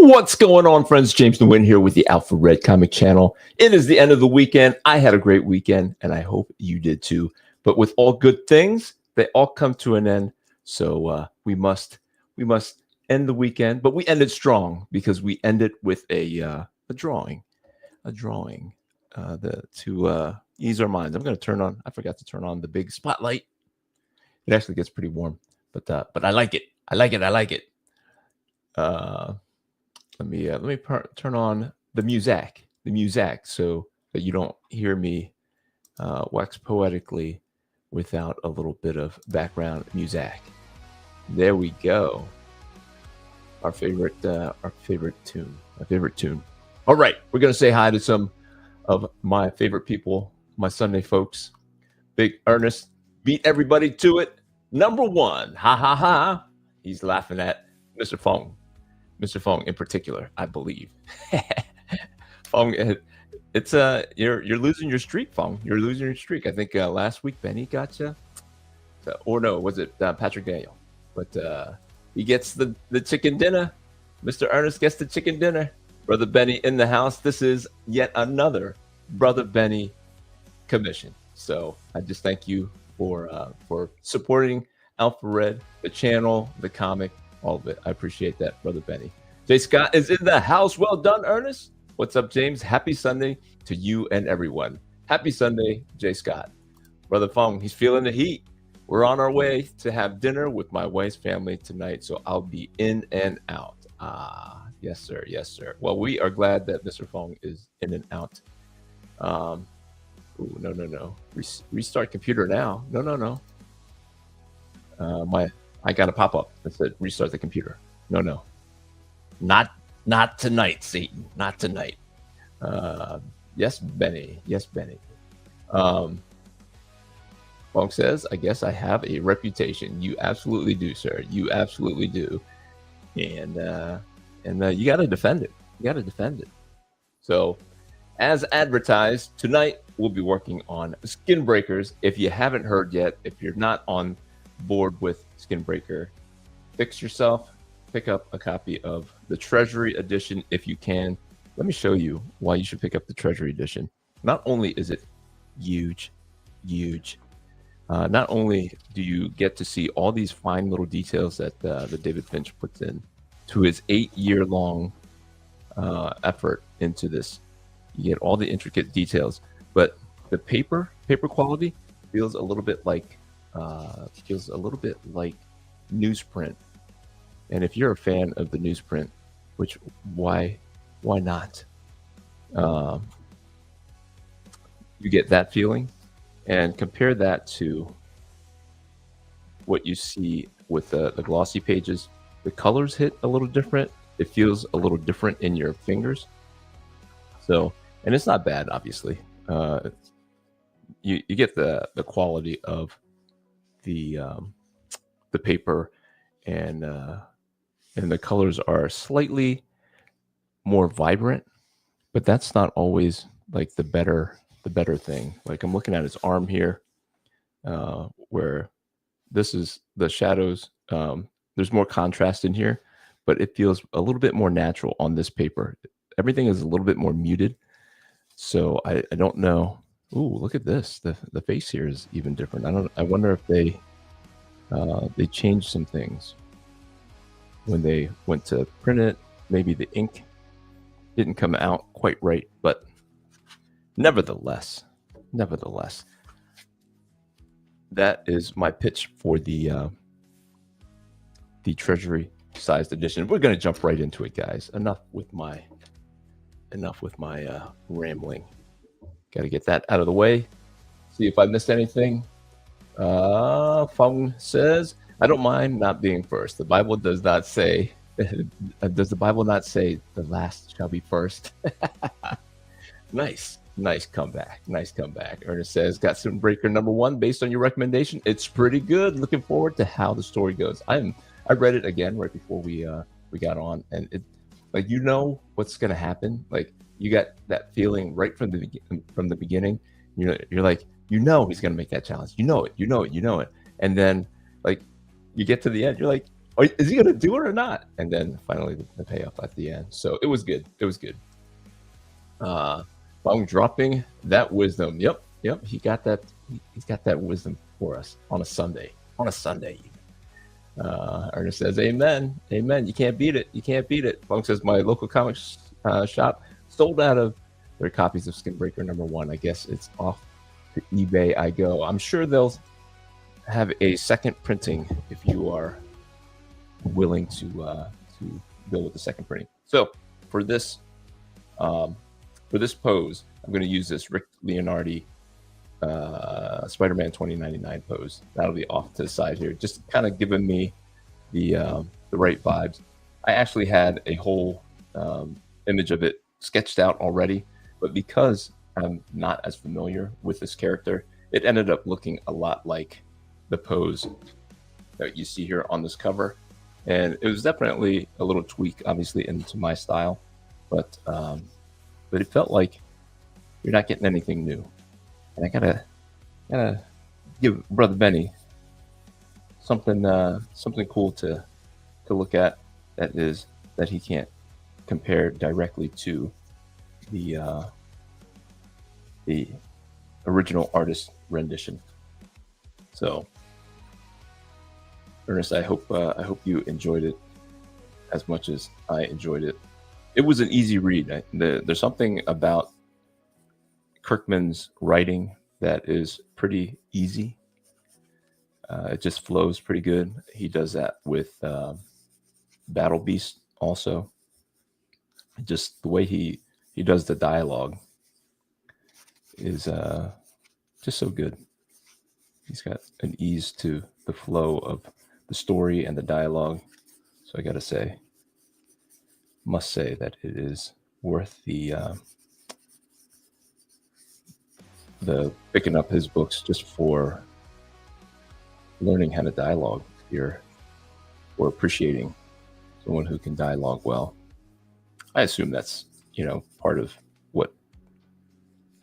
What's going on, friends? James the Win here with the Alpha Red Comic Channel. It is the end of the weekend. I had a great weekend, and I hope you did too. But with all good things, they all come to an end. So we must end the weekend. But we ended strong because we ended with a drawing, to ease our minds. I'm going to turn on. I forgot to turn on the big spotlight. It actually gets pretty warm, but I like it. I like it. Let me turn on the music, so that you don't hear me wax poetically without a little bit of background music. There we go. Our favorite tune. All right, we're gonna say hi to some of my favorite people, my Sunday folks. Big Ernest beat everybody to it. Number one, ha ha ha. He's laughing at Mr. Fong. Mr. Fong in particular, I believe. Fong, it's you're losing your streak, Fong. You're losing your streak. I think last week Benny got you, or no, was it Patrick Daniel? But he gets the chicken dinner. Mr. Ernest gets the chicken dinner. Brother Benny in the house. This is yet another Brother Benny commission. So I just thank you for supporting Alpha Red, the channel, the comic. All of it. I appreciate that, Brother Benny. Jay Scott is in the house. Well done, Ernest. What's up, James? Happy Sunday to you and everyone. Happy Sunday, Jay Scott. Brother Fong, he's feeling the heat. We're on our way to have dinner with my wife's family tonight, so I'll be in and out. Yes, sir. Yes, sir. Well, we are glad that Mr. Fong is in and out. No. Restart computer now. No. I got a pop-up that said restart the computer. No. Not tonight, Satan. Not tonight. Yes, Benny. Fong says, I guess I have a reputation. You absolutely do, sir. You absolutely do. And you got to defend it. So, as advertised, tonight we'll be working on Skinbreakers. If you haven't heard yet, if you're not on board with Skinbreaker, fix yourself, pick up a copy of the Treasury Edition if you can. Let me show you why you should pick up the Treasury Edition. Not only is it huge, not only do you get to see all these fine little details that the David Finch puts in to his 8-year-long effort into this. You get all the intricate details, but the paper quality feels a little bit like newsprint. And if you're a fan of the newsprint, which why not? You get that feeling, and compare that to what you see with the glossy pages. The colors hit a little different. It feels a little different in your fingers. So, and it's not bad, obviously. You get the quality of the paper, and the colors are slightly more vibrant, but that's not always like the better thing. Like I'm looking at his arm here, where this is the shadows. There's more contrast in here, but it feels a little bit more natural on this paper. Everything is a little bit more muted. So I don't know. Ooh, look at this. The face here is even different. I wonder if they changed some things when they went to print it. Maybe the ink didn't come out quite right, but nevertheless, that is my pitch for the Treasury sized edition. We're going to jump right into it, guys. Enough with my rambling. Got to get that out of the way. See if I missed anything. Fong says, I don't mind not being first. The Bible does not say, does the Bible not say the last shall be first? Nice comeback. Ernest says, got Skinbreaker #1 based on your recommendation. It's pretty good. Looking forward to how the story goes. I read it again right before we got on, and it, like, you know what's gonna happen. Like, you got that feeling right from the beginning. You're like, he's gonna make that challenge. You know it. And then, like, you get to the end, you're like, Is he gonna do it or not? And then finally the payoff at the end. So it was good. It was good. I'm dropping that wisdom. Yep. He got that. He's got that wisdom for us on a Sunday. On a Sunday. Ernest says, "Amen, amen. You can't beat it. You can't beat it." Funk says, "My local comics shop sold out of their copies of Skinbreaker #1. I guess it's off to eBay. I go. I'm sure they'll have a second printing if you are willing to go with the second printing." So for this pose, I'm going to use this Rick Leonardi Spider-Man 2099 pose. That'll be off to the side here, just kind of giving me the right vibes. I actually had a whole image of it sketched out already, but because I'm not as familiar with this character, it ended up looking a lot like the pose that you see here on this cover. And it was definitely a little tweak, obviously, into my style, but it felt like you're not getting anything new. And I gotta give Brother Benny something cool to look at that he can't compare directly to the original artist rendition. So, Ernest, I hope you enjoyed it as much as I enjoyed it. It was an easy read. There's something about Kirkman's writing that is pretty easy. It just flows pretty good. He does that with Battle Beast also. Just the way he does the dialogue is just so good. He's got an ease to the flow of the story and the dialogue. So I gotta must say that it is worth the picking up his books just for learning how to dialogue here, or appreciating someone who can dialogue well. I assume that's part of what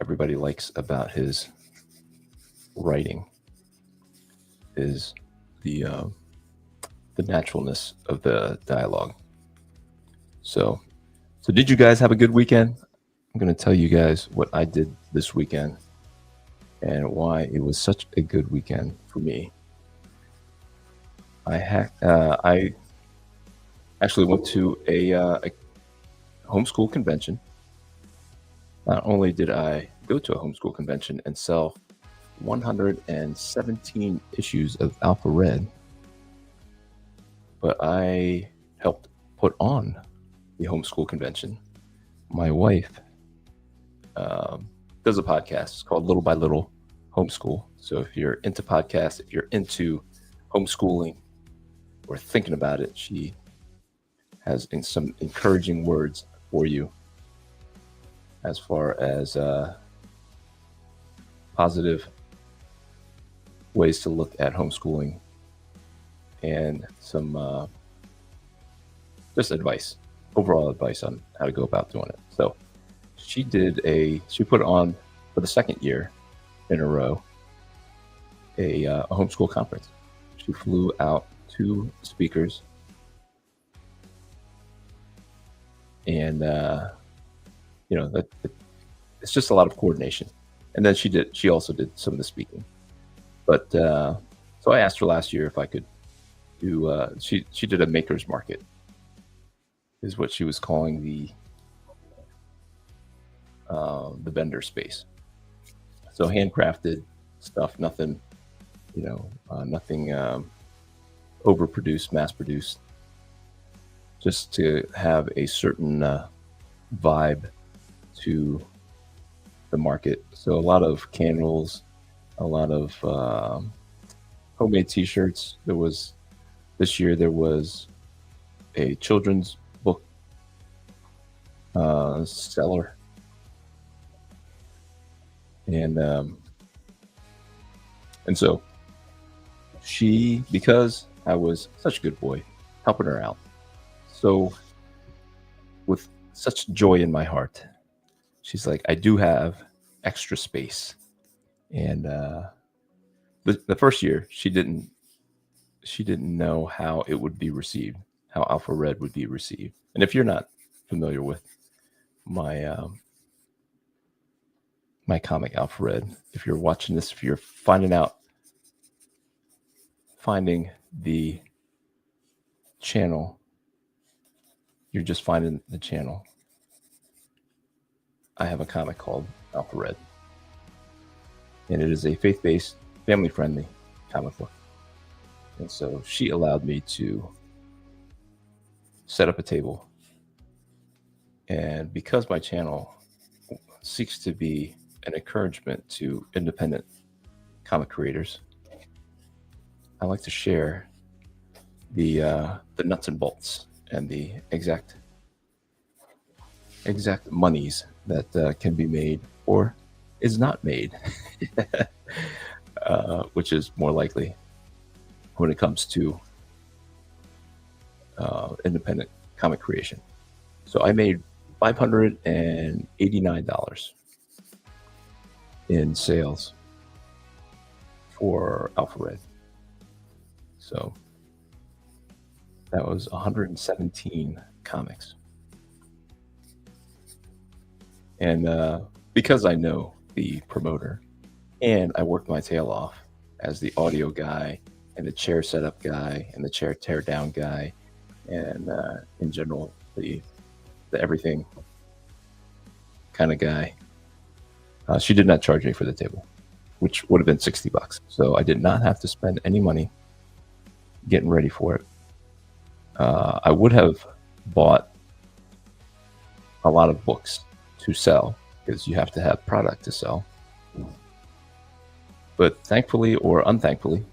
everybody likes about his writing is the naturalness of the dialogue. So did you guys have a good weekend? I'm going to tell you guys what I did this weekend and why it was such a good weekend for me. I actually went to a homeschool convention. Not only did I go to a homeschool convention and sell 117 issues of Alpha Red, but I helped put on the homeschool convention. My wife does a podcast. It's called Little by Little Homeschool. So if you're into podcasts, if you're into homeschooling or thinking about it, she has some encouraging words for you as far as positive ways to look at homeschooling and some just overall advice on how to go about doing it. So she put on for the second year in a row a homeschool conference. She flew out 2 speakers, and it's just a lot of coordination. And then she also did some of the speaking. But so I asked her last year if I could do. She did a maker's market, is what she was calling the vendor space. So handcrafted stuff, nothing, nothing overproduced, mass produced, just to have a certain vibe to the market. So a lot of candles, a lot of homemade t-shirts. This year there was a children's book seller, and so because I was such a good boy helping her out, so with such joy in my heart, she's like, I do have extra space. And the first year she didn't she didn't know how it would be received, how Alpha Red would be received. And if you're not familiar with my my comic Alpha Red, if you're watching this, if you're finding the channel, you're just finding the channel. I have a comic called Alpha Red, and it is a faith-based, family-friendly comic book. And so she allowed me to set up a table. And because my channel seeks to be an encouragement to independent comic creators, I like to share the nuts and bolts and the exact monies that can be made or is not made, which is more likely when it comes to independent comic creation. So I made $589 in sales for Alpha Red. So that was 117 comics. And because I know the promoter and I worked my tail off as the audio guy and the chair setup guy and the chair tear down guy and in general the everything kind of guy, she did not charge me for the table, which would have been $60. So I did not have to spend any money getting ready for it. I would have bought a lot of books to sell because you have to have product to sell. But thankfully or unthankfully,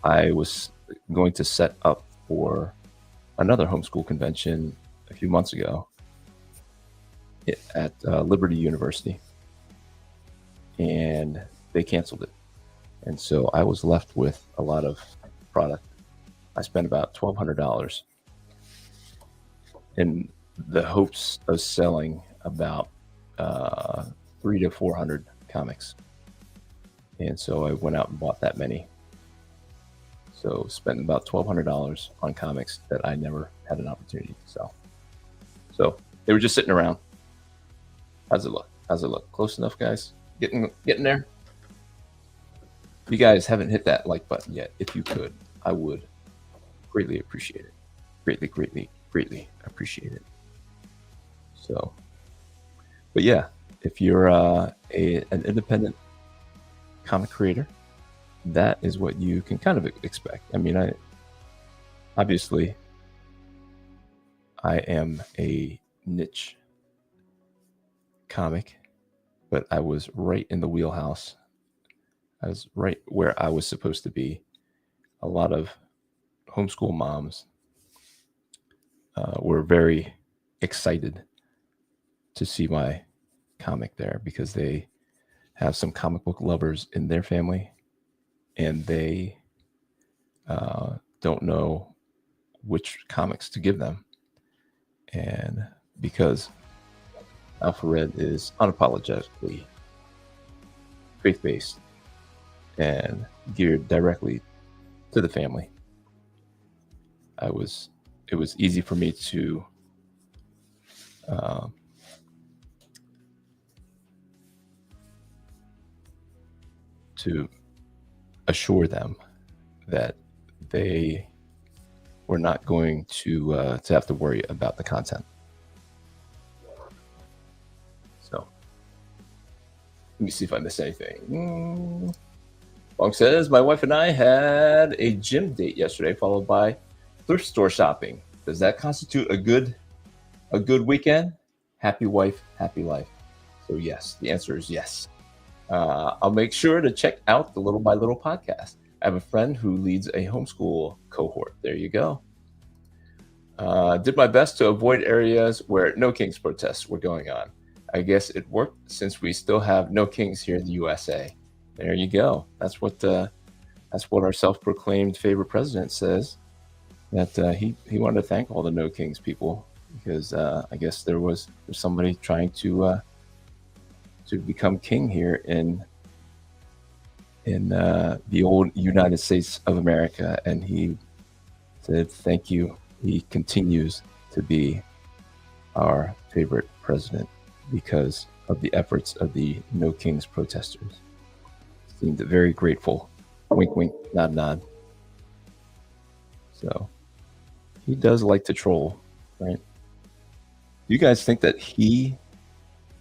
I was going to set up for another homeschool convention a few months ago at Liberty University, and they canceled it. And so I was left with a lot of product. I spent about $1,200 in the hopes of selling about 300 to 400 comics. And so I went out and bought that many. So spent about $1,200 on comics that I never had an opportunity to sell. So they were just sitting around. How's it look? How's it look? Close enough, guys? Getting there? If you guys haven't hit that like button yet, if you could, I would greatly appreciate it. Greatly appreciate it. So, but yeah, if you're an independent comic creator, that is what you can kind of expect. I mean, obviously I am a niche comic, but I was right in the wheelhouse. I was right where I was supposed to be. A lot of homeschool moms were very excited to see my comic there because they have some comic book lovers in their family, and they don't know which comics to give them. And because Alpha Red is unapologetically faith-based and geared directly to the family, it was easy for me to assure them that they were not going to have to worry about the content. So let me see if I missed anything. Long says, my wife and I had a gym date yesterday, followed by thrift store shopping. Does that constitute a good weekend? Happy wife, happy life. So yes, the answer is yes. I'll make sure to check out the Little by Little podcast. I have a friend who leads a homeschool cohort. There you go. Did my best to avoid areas where no Kings protests were going on. I guess it worked since we still have no Kings here in the USA. There you go. That's what our self-proclaimed favorite president says. That he wanted to thank all the no Kings people because I guess there's somebody trying to become king here in in the old United States of America, and he said, "Thank you." He continues to be our favorite president because of the efforts of the No Kings protesters. Seemed very grateful. Wink, wink, nod, nod. So he does like to troll, right? Do you guys think that he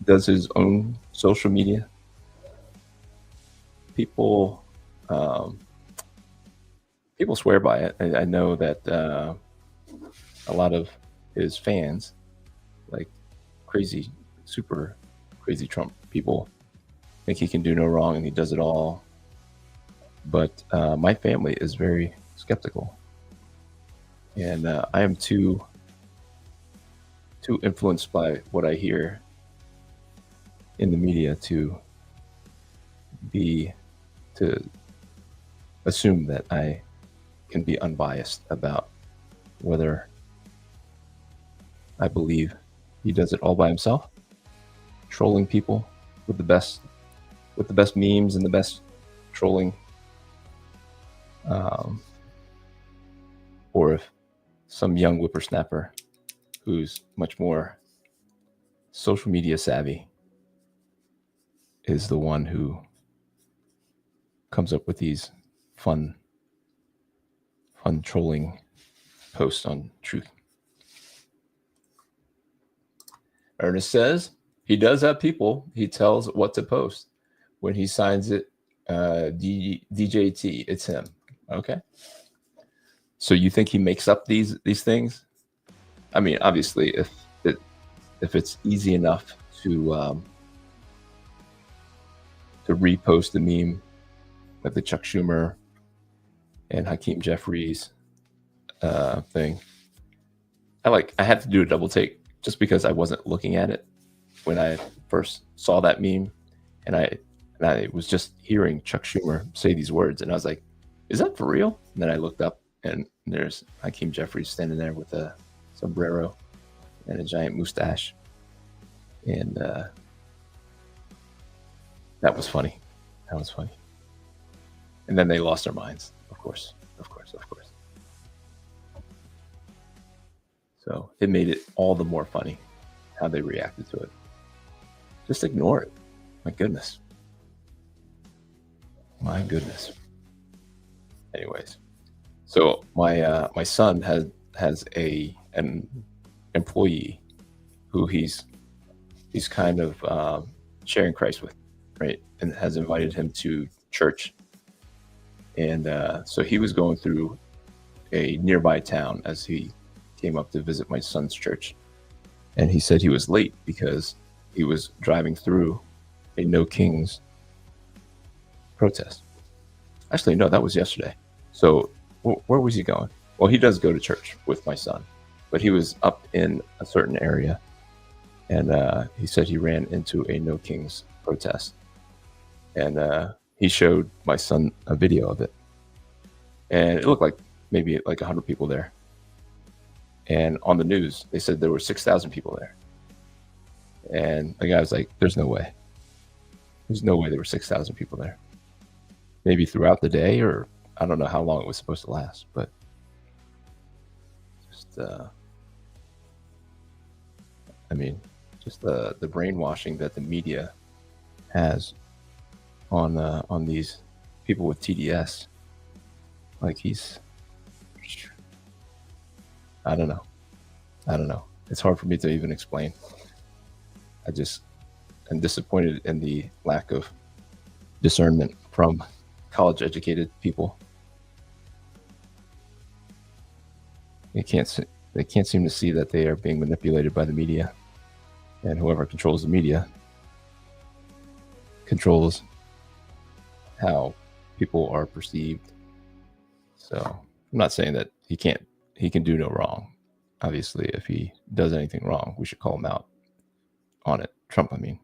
does his own social media? People, people swear by it. I know that a lot of his fans, like crazy, super crazy Trump people, think he can do no wrong and he does it all. But my family is very skeptical, and I am too influenced by what I hear in the media to assume that I can be unbiased about whether I believe he does it all by himself, trolling people with the best memes and the best trolling, or if some young whippersnapper who's much more social media savvy is the one who comes up with these fun trolling posts on Truth. Ernest says he does have people he tells what to post. When he signs it, DJT, it's him. Okay. So you think he makes up these things? I mean, obviously, if it's easy enough to repost the meme like the Chuck Schumer and Hakeem Jeffries thing, I had to do a double take just because I wasn't looking at it when I first saw that meme, and I was just hearing Chuck Schumer say these words, and I was like, "Is that for real?" And then I looked up, and there's Hakeem Jeffries standing there with a sombrero and a giant mustache, and that was funny. That was funny. And then they lost their minds, of course. So it made it all the more funny how they reacted to it. Just ignore it. My goodness. Anyways, so my son has an employee who he's kind of sharing Christ with, right? And has invited him to church. And so he was going through a nearby town as he came up to visit my son's church. And he said he was late because he was driving through a No Kings protest. Actually, no, that was yesterday. So where was he going? Well, he does go to church with my son, but he was up in a certain area. And he said he ran into a No Kings protest. And he showed my son a video of it. And it looked like maybe like 100 people there. And on the news, they said there were 6,000 people there. And the guy was like, "There's no way. There's no way there were 6,000 people there." Maybe throughout the day, or I don't know how long it was supposed to last, but just, I mean, just the brainwashing that the media has on these people with TDS. Like I don't know. It's hard for me to even explain. I just am disappointed in the lack of discernment from college-educated people. They can't seem to see that they are being manipulated by the media, and whoever controls the media controls how people are perceived. So I'm not saying that he can do no wrong. Obviously, if he does anything wrong, we should call him out on it. Trump, I mean.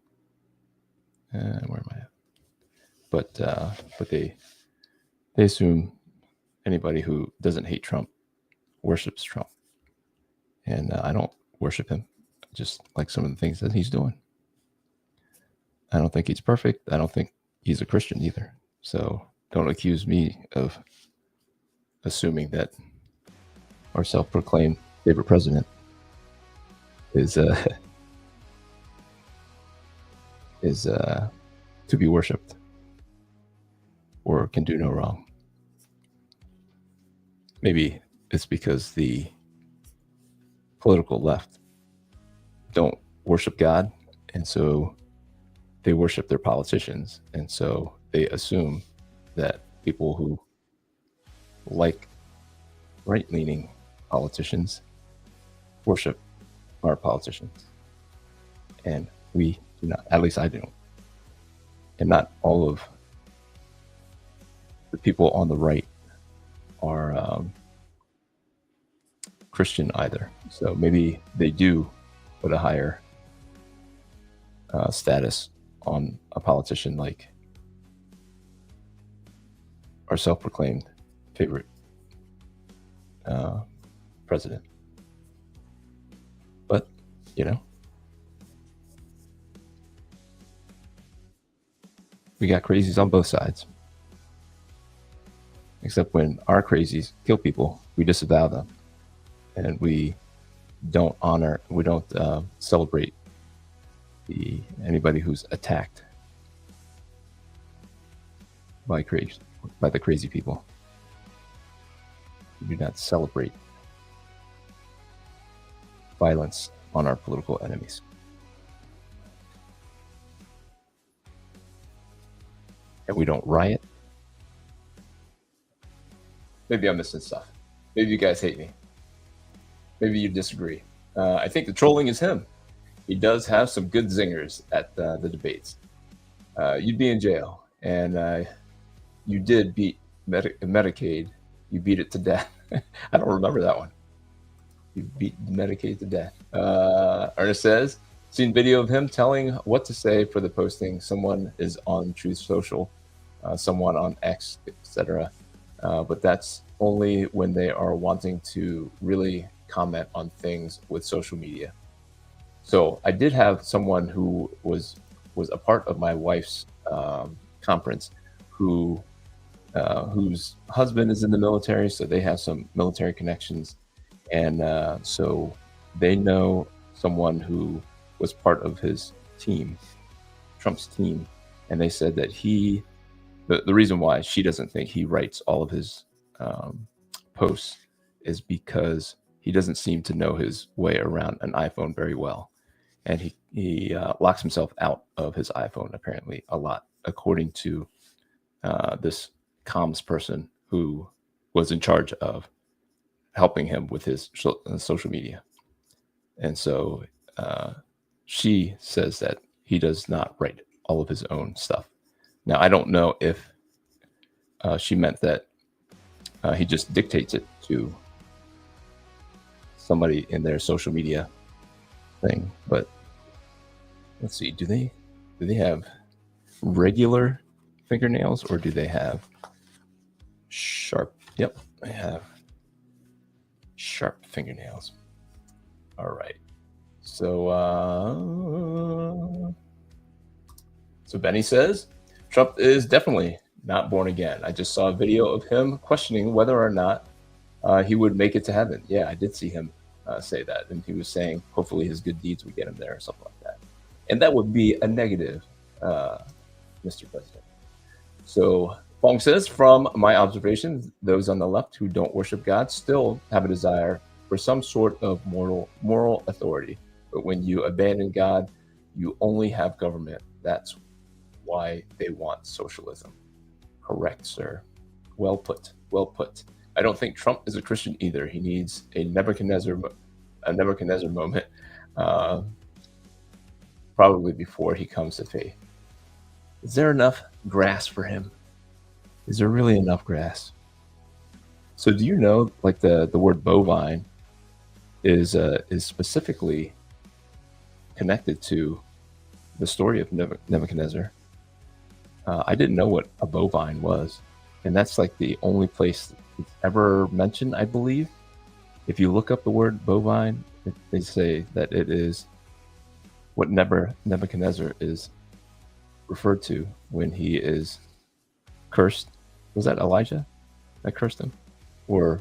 Where am I at? But they assume anybody who doesn't hate Trump worships Trump. And I don't worship him. I just like some of the things that he's doing. I don't think he's perfect. I don't think he's a Christian either. So don't accuse me of assuming that our self-proclaimed favorite president is to be worshipped or can do no wrong. Maybe it's because the political left don't worship God, and so they worship their politicians, and so they assume that people who like right-leaning politicians worship our politicians, and we do not. At least I don't, and not all of the people on the right are Christian either. So maybe they do put a higher status on a politician like our self-proclaimed favorite president. But, you know, we got crazies on both sides. Except when our crazies kill people, we disavow them. And we don't honor, we don't celebrate anybody who's attacked by the crazy people. We do not celebrate violence on our political enemies. And we don't riot. Maybe I'm missing stuff. Maybe you guys hate me. Maybe you disagree. I think the trolling is him. He does have some good zingers at the debates. You'd be in jail, and you did beat Medicaid. You beat it to death. I don't remember that one. You beat Medicaid to death. Ernest says, seen video of him telling what to say for the posting. Someone is on Truth Social, someone on X, etc. But that's only when they are wanting to really comment on things with social media. So I did have someone who was a part of my wife's conference whose husband is in the military, so they have some military connections, and so they know someone who was part of his team, Trump's team, and they said that the reason why she doesn't think he writes all of his posts is because he doesn't seem to know his way around an iPhone very well. And he locks himself out of his iPhone apparently a lot, according to this comms person who was in charge of helping him with his social media. And so she says that he does not write all of his own stuff. Now, I don't know if she meant that he just dictates it to somebody in their social media thing, but let's see, do they have regular fingernails or do they have sharp? Yep, they have sharp fingernails. All right, so Benny says Trump is definitely not born again. I just saw a video of him questioning whether or not he would make it to heaven. Yeah, I did see him say that, and he was saying hopefully his good deeds would get him there or something like that. And that would be a negative, Mr. President. So Fong says, from my observations, those on the left who don't worship God still have a desire for some sort of moral authority. But when you abandon God, you only have government. That's why they want socialism. Correct, sir. Well put. Well put. I don't think Trump is a Christian either. He needs a Nebuchadnezzar moment, probably before he comes to faith. Is there enough grass for him? Is there really enough grass? So do you know, like the word bovine is specifically connected to the story of Nebuchadnezzar? I didn't know what a bovine was, and that's like the only place it's ever mentioned, I believe. If you look up the word bovine, they say that it is what Nebuchadnezzar is referred to when he is cursed Was that Elijah that cursed him, or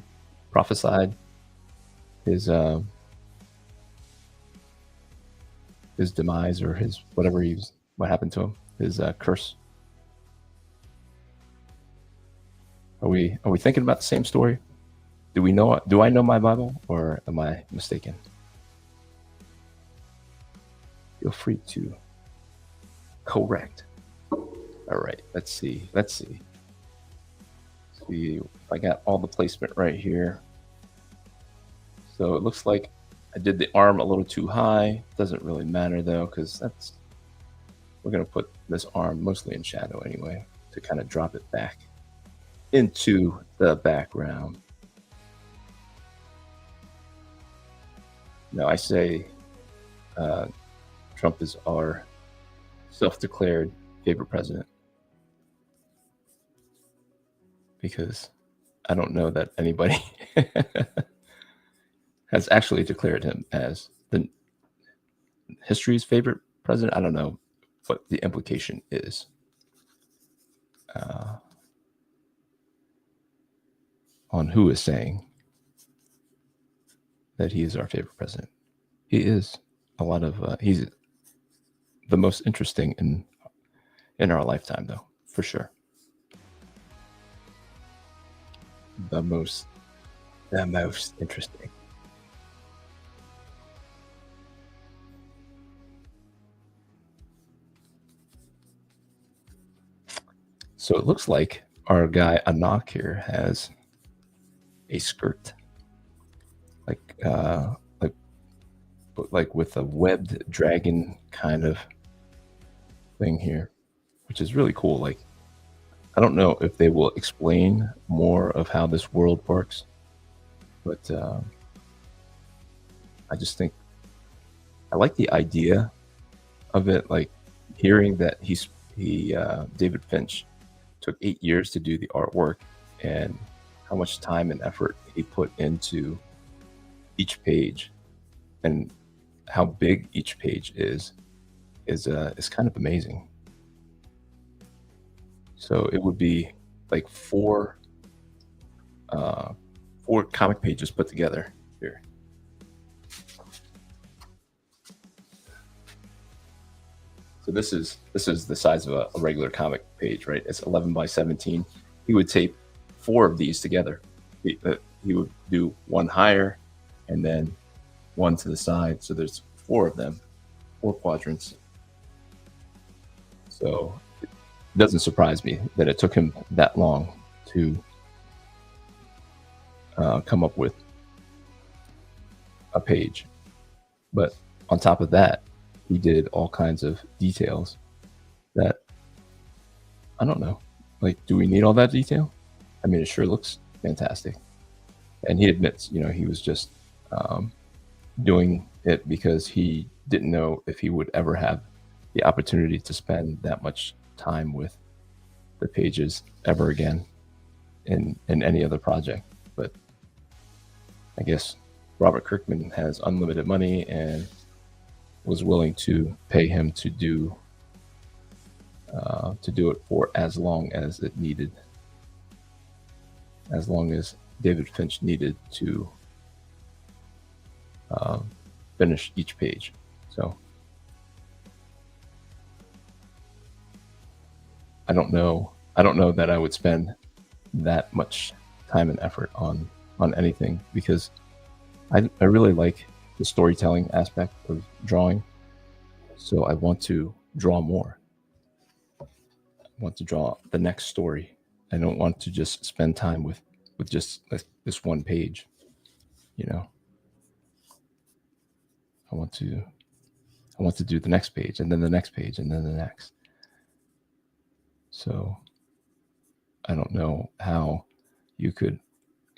prophesied his demise, or his whatever what happened to him, his curse? Are we thinking about the same story? Do I know my Bible, or am I mistaken? Feel free to correct. All right, let's see if I got all the placement right here. So it looks like I did the arm a little too high. Doesn't really matter though, because we're gonna put this arm mostly in shadow anyway, to kind of drop it back into the background. Now I say Trump is our self-declared favorite president, because I don't know that anybody has actually declared him as the history's favorite president. I don't know what the implication is on who is saying that he is our favorite president. He is he's the most interesting in our lifetime, though, for sure. The most interesting. So it looks like our guy Anak here has a skirt, like with a webbed dragon kind of thing here, which is really cool. Like, I don't know if they will explain more of how this world works, but I just think I like the idea of it. Like, hearing that David Finch took 8 years to do the artwork, and how much time and effort he put into each page, and how big each page is kind of amazing. So it would be like four comic pages put together here. So this is the size of a regular comic page, right? It's 11 by 17. He would tape 4 of these together. He would do one higher, and then one to the side. So there's 4 of them, 4 quadrants. So it doesn't surprise me that it took him that long to come up with a page. But on top of that, he did all kinds of details that, I don't know, like, do we need all that detail? I mean, it sure looks fantastic. And he admits, he was just doing it because he didn't know if he would ever have the opportunity to spend that much time with the pages ever again in any other project. But I guess Robert Kirkman has unlimited money and was willing to pay him to do it for as long as it needed, as long as David Finch needed to finish each page. So I don't know that I would spend that much time and effort on anything, because I really like the storytelling aspect of drawing. So I want to draw more. I want to draw the next story. I don't want to just spend time with just this one page. I want to do the next page, and then the next page, and then the next. So I don't know how you could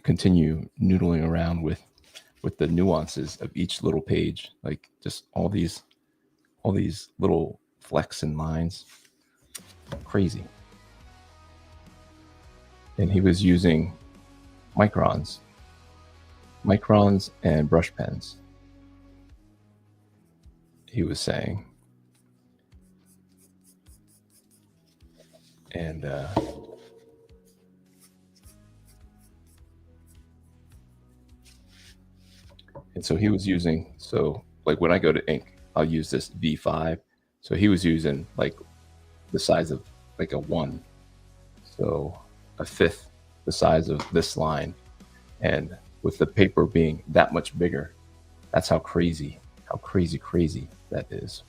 continue noodling around with the nuances of each little page, like just all these little flecks and lines. Crazy. And he was using microns and brush pens, he was saying. And And so he was using, so like when I go to ink, I'll use this V5. So he was using like the size of like a 1. So a fifth the size of this line. And with the paper being that much bigger, that's how crazy that is.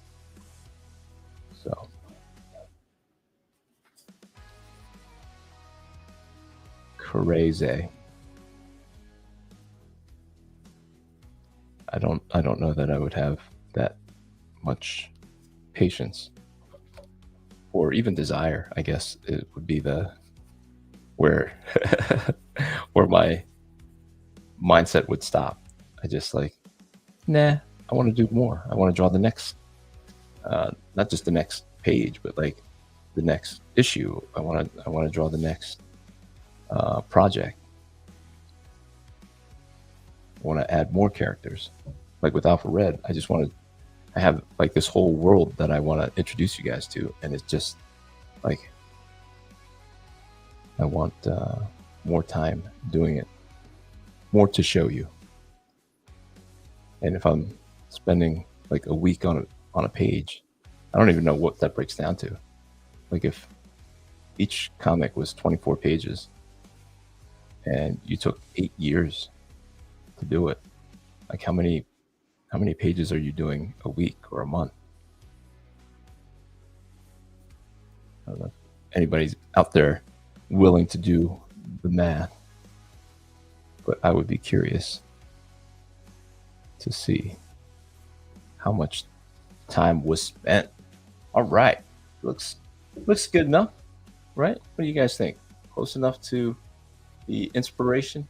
So crazy. I don't know that I would have that much patience or even desire. I guess it would be the where where my mindset would stop. I just like, nah, I want to do more. I want to draw the next, not just the next page, but like the next issue. I want to draw the next project. I want to add more characters. Like with Alpha Red, I have like this whole world that I want to introduce you guys to, and it's just like I want more time doing it, more to show you. And if I'm spending like a week on a page, I don't even know what that breaks down to. Like if each comic was 24 pages and you took 8 years to do it, like how many pages are you doing a week or a month? I don't know if anybody's out there willing to do the math, but I would be curious to see how much time was spent. All right, looks good enough, right? What do you guys think? Close enough to the inspiration?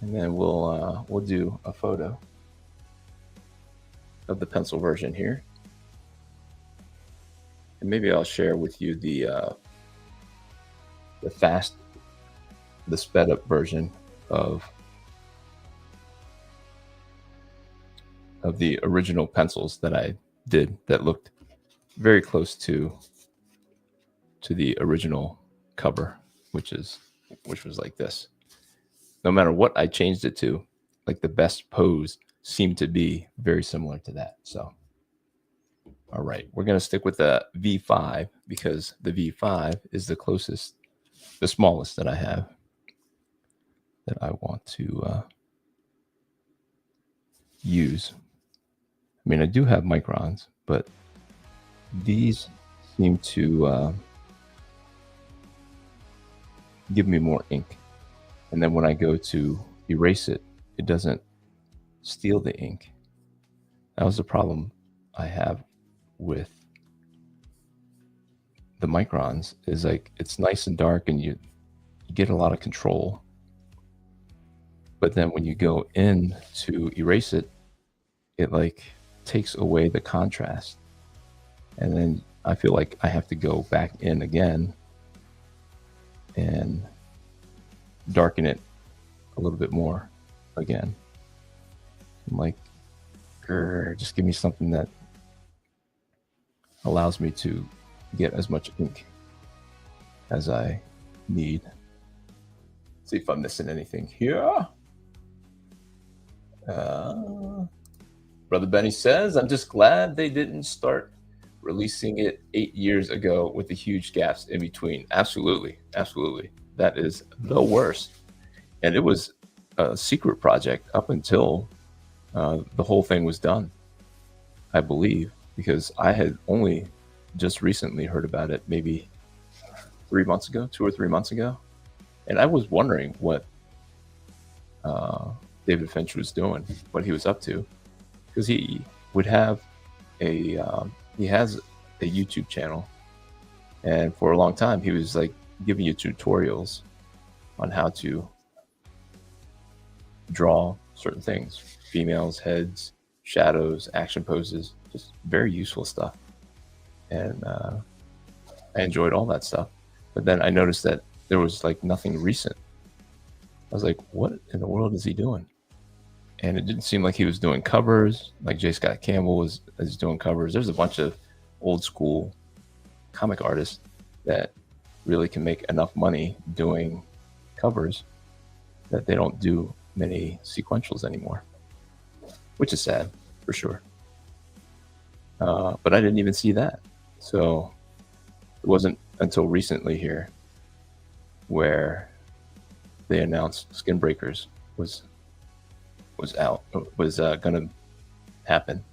And then we'll do a photo of the pencil version here, and maybe I'll share with you the sped up version of the original pencils that I did that looked very close to the original cover, which was like this. No matter what I changed it to, like the best pose seemed to be very similar to that. So, all right, we're going to stick with the V5 because the V5 is the smallest that I have that I want to use. I mean, I do have microns, but these seem to give me more ink. And then when I go to erase it, it doesn't steal the ink. That was the problem I have with the microns, is like it's nice and dark and you get a lot of control. But then when you go in to erase it, it like takes away the contrast. And then I feel like I have to go back in again and darken it a little bit more again. I'm like, just give me something that allows me to get as much ink as I need. See if I'm missing anything here. Brother Benny says, I'm just glad they didn't start releasing it 8 years ago with the huge gaps in between. Absolutely. That is the worst. And it was a secret project up until the whole thing was done, I believe, because I had only just recently heard about it, maybe 2 or 3 months ago. And I was wondering what David Finch was doing, what he was up to, because he would have he has a YouTube channel, and for a long time he was like giving you tutorials on how to draw certain things: females, heads, shadows, action poses, just very useful stuff. And I enjoyed all that stuff. But then I noticed that there was like nothing recent. I was like, what in the world is he doing? And it didn't seem like he was doing covers. Like J. Scott Campbell is doing covers. There's a bunch of old school comic artists that really can make enough money doing covers that they don't do many sequentials anymore. which is sad for sure. But I didn't even see that. So it wasn't until recently here where they announced Skinbreakers was going to happen,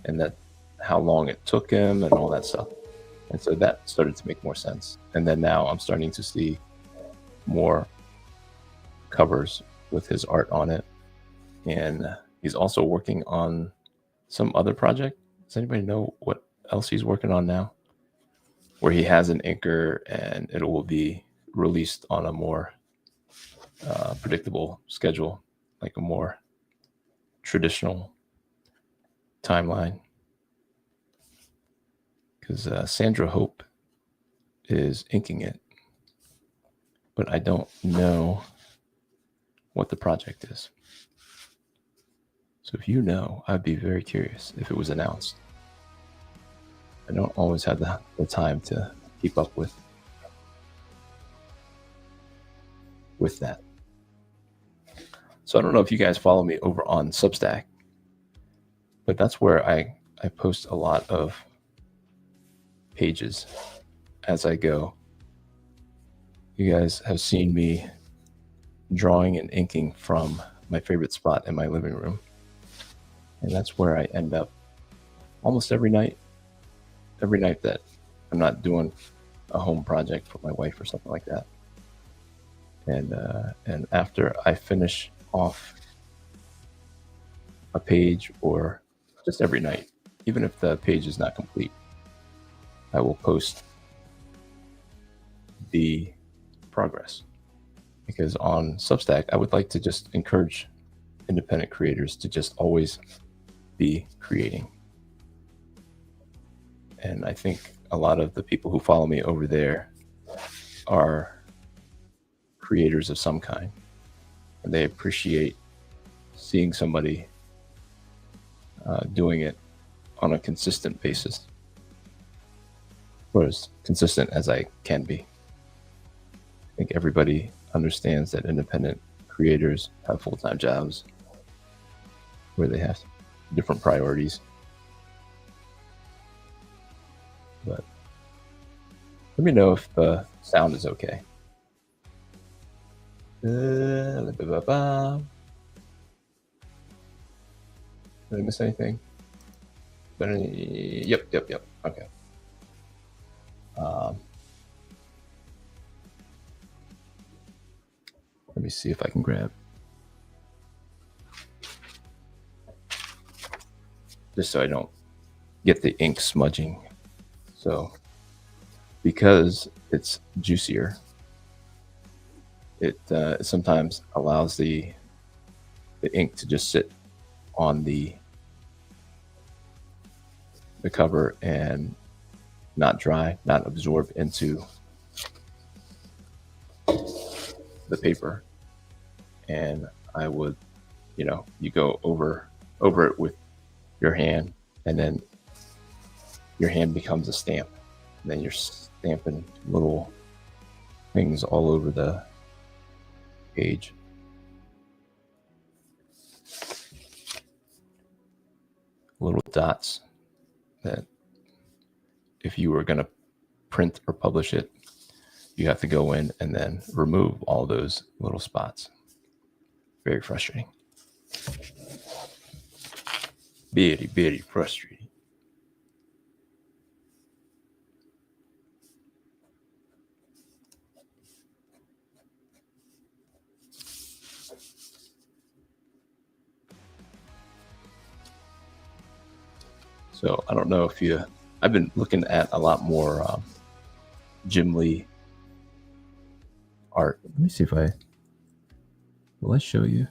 and that how long it took him and all that stuff. And so that started to make more sense. And then now I'm starting to see more covers with his art on it. And he's also working on some other project. Does anybody know what else he's working on now? Where he has an inker and it will be released on a more predictable schedule, like a more traditional timeline. Because Sandra Hope is inking it, but I don't know what the project is. So if you know, I'd be very curious if it was announced. I don't always have the time to keep up with that. So I don't know if you guys follow me over on Substack, but that's where I post a lot of pages as I go. You guys have seen me drawing and inking from my favorite spot in my living room. And that's where I end up almost every night that I'm not doing a home project for my wife or something like that. And after I finish off a page, or just every night, even if the page is not complete, I will post the progress. Because on Substack, I would like to just encourage independent creators to just always be creating. And I think a lot of the people who follow me over there are creators of some kind, and they appreciate seeing somebody doing it on a consistent basis, or as consistent as I can be. I think everybody understands that independent creators have full-time jobs where they have different priorities. But let me know if the sound is okay. Did I miss anything? Yep. Okay. Let me see if I can grab. Just so I don't get the ink smudging. So because it's juicier, it sometimes allows the ink to just sit on the cover and not dry, not absorb into the paper. And I would, you go over it with your hand, and then your hand becomes a stamp. And then you're stamping little things all over the page. Little dots that if you were going to print or publish it, you have to go in and then remove all those little spots. Very frustrating. Very, very frustrating. So I don't know if I've been looking at a lot more Jim Lee art. Let me see if will I show you?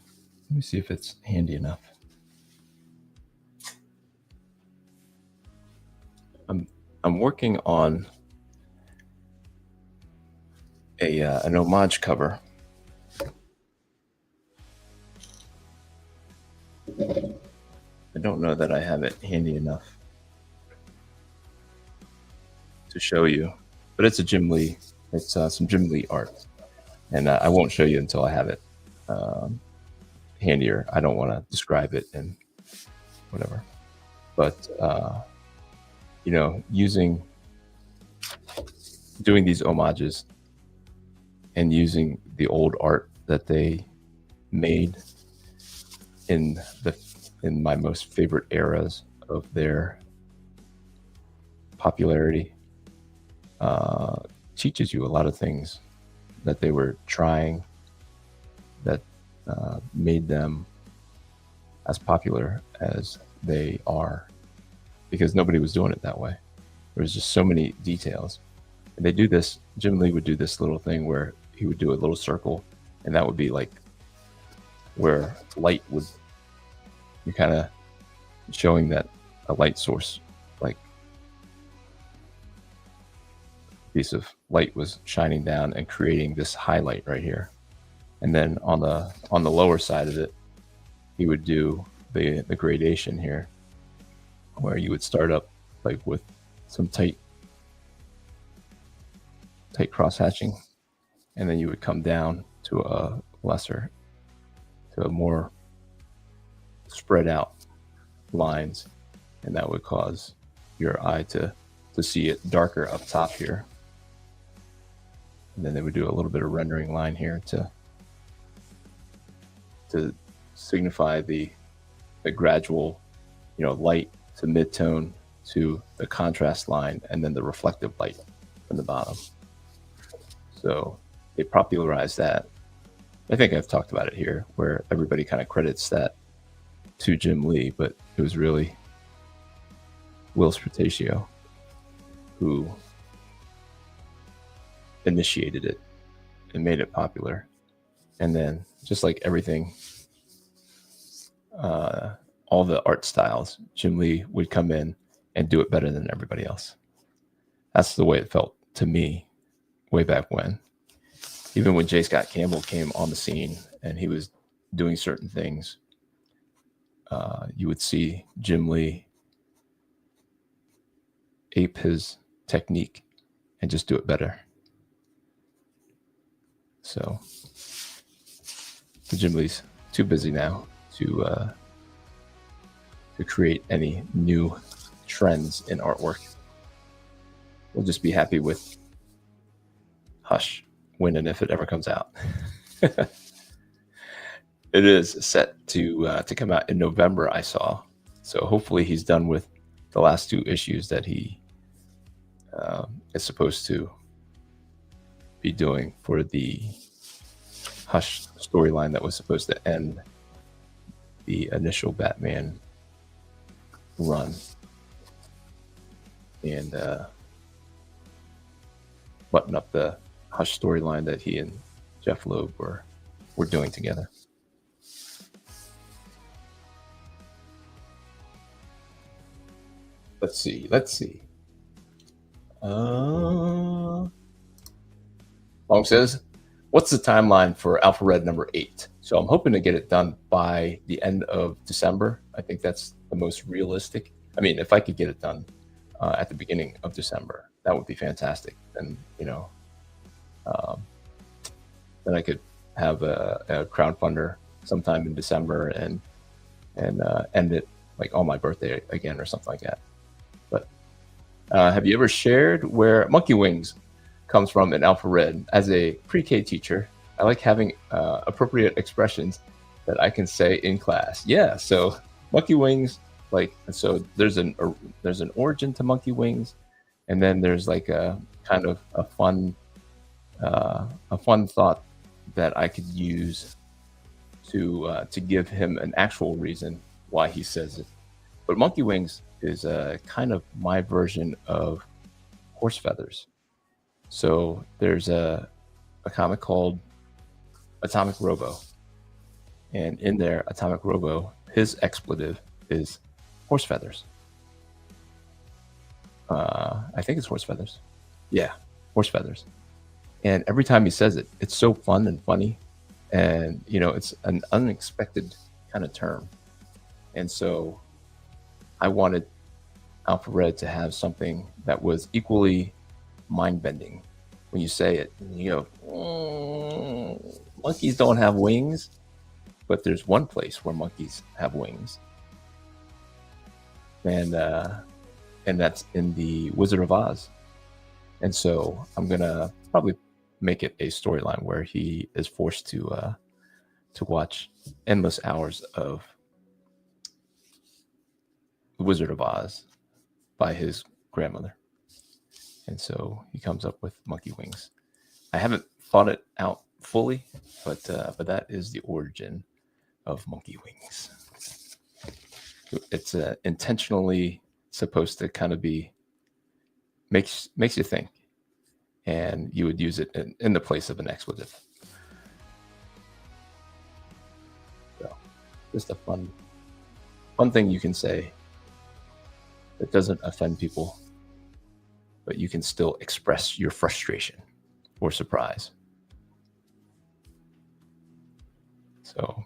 Let me see if it's handy enough. I'm working on an homage cover. I don't know that I have it handy enough to show you, but it's a Jim Lee. It's some Jim Lee art, and I won't show you until I have it handier. I don't want to describe it and whatever. But doing these homages and using the old art that they made in my most favorite eras of their popularity teaches you a lot of things that they were trying that made them as popular as they are, because nobody was doing it that way. There was just so many details. And they do this, Jim Lee would do this little thing where he would do a little circle, and that would be like where light would, you're kind of showing that a light source, like piece of light was shining down and creating this highlight right here. And then on the lower side of it, he would do the gradation here, where you would start up like with some tight cross hatching, and then you would come down to a more spread out lines, and that would cause your eye to see it darker up top here. And then they would do a little bit of rendering line here to signify the gradual, light to mid-tone to the contrast line, and then the reflective light from the bottom. So they popularized that. I think I've talked about it here, where everybody kind of credits that to Jim Lee, but it was really Will Sprataccio who initiated it and made it popular. And then, just like everything, all the art styles, Jim Lee would come in and do it better than everybody else. That's the way it felt to me way back when. Even when J. Scott Campbell came on the scene and he was doing certain things, you would see Jim Lee ape his technique and just do it better. So Jim Lee's too busy now to create any new trends in artwork. We'll just be happy with Hush when and if it ever comes out. It is set to come out in November, I saw. So hopefully he's done with the last 2 issues that he is supposed to be doing for the Hush storyline that was supposed to end the initial Batman run, and button up the Hush storyline that he and Jeff Loeb were doing together. Let's see. Long says, what's the timeline for Alpha Red number 8? So I'm hoping to get it done by the end of December. I think that's the most realistic. I mean, if I could get it done at the beginning of December, that would be fantastic. And, then I could have a crowdfunder sometime in December and end it like on my birthday again or something like that. But have you ever shared where Monkey Wings comes from in Alpha Red? As a pre-K teacher, I like having appropriate expressions that I can say in class. Yeah, so Monkey Wings, so there's an origin to Monkey Wings, and then there's like a kind of a fun thought that I could use to give him an actual reason why he says it. But Monkey Wings is kind of my version of horse feathers. So there's a comic called Atomic Robo, and in there, Atomic Robo, his expletive is horse feathers. I think it's horse feathers. Yeah, horse feathers. And every time he says it, it's so fun and funny, and it's an unexpected kind of term. And so I wanted Alpha Red to have something that was equally mind-bending. When you say it, you go, monkeys don't have wings, but there's one place where monkeys have wings. and that's in the Wizard of Oz. And so I'm gonna probably make it a storyline where he is forced to watch endless hours of The Wizard of Oz by his grandmother. And so he comes up with monkey wings. I haven't thought it out fully, but that is the origin of monkey wings. It's intentionally supposed to kind of be makes you think, and you would use it in the place of an expletive. So, just a fun thing you can say that doesn't offend people, but you can still express your frustration or surprise. So,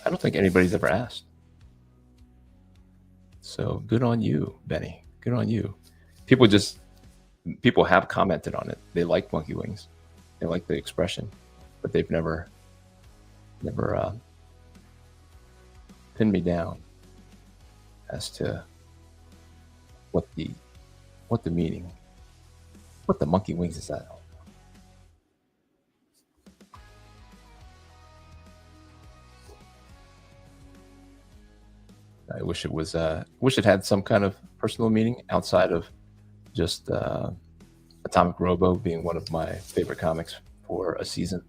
I don't think anybody's ever asked. So good on you, Benny. Good on you. People have commented on it. They like monkey wings. They like the expression, but they've never pinned me down as to what the meaning, what the monkey wings is that. I wish it was. Wish it had some kind of personal meaning outside of just Atomic Robo being one of my favorite comics for a season.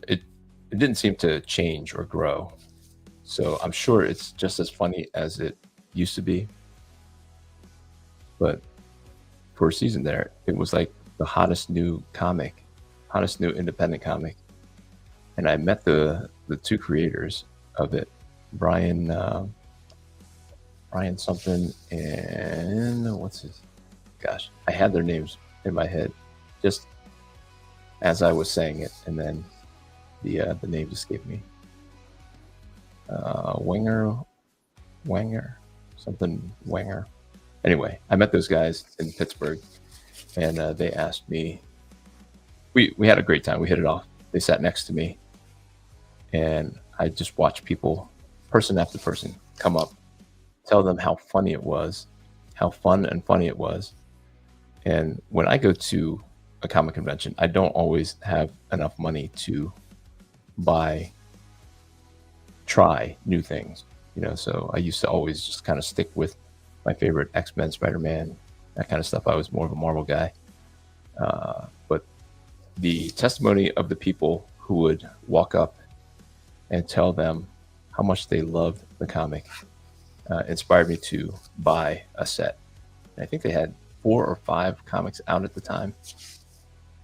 It didn't seem to change or grow, so I'm sure it's just as funny as it used to be. But for a season there, it was like the hottest new independent comic, and I met the two creators of it. Brian something, and what's his? Gosh, I had their names in my head just as I was saying it, and then the names escaped me. Wanger, something Wanger. Anyway, I met those guys in Pittsburgh, and they asked me. We had a great time. We hit it off. They sat next to me, and I just watched people, person after person, come up, tell them how funny it was, how fun and funny it was. And when I go to a comic convention, I don't always have enough money to try new things, so I used to always just kind of stick with my favorite X-Men, Spider-Man, that kind of stuff. I was more of a Marvel guy. But the testimony of the people who would walk up and tell them how much they loved the comic inspired me to buy a set. And I think they had 4 or 5 comics out at the time,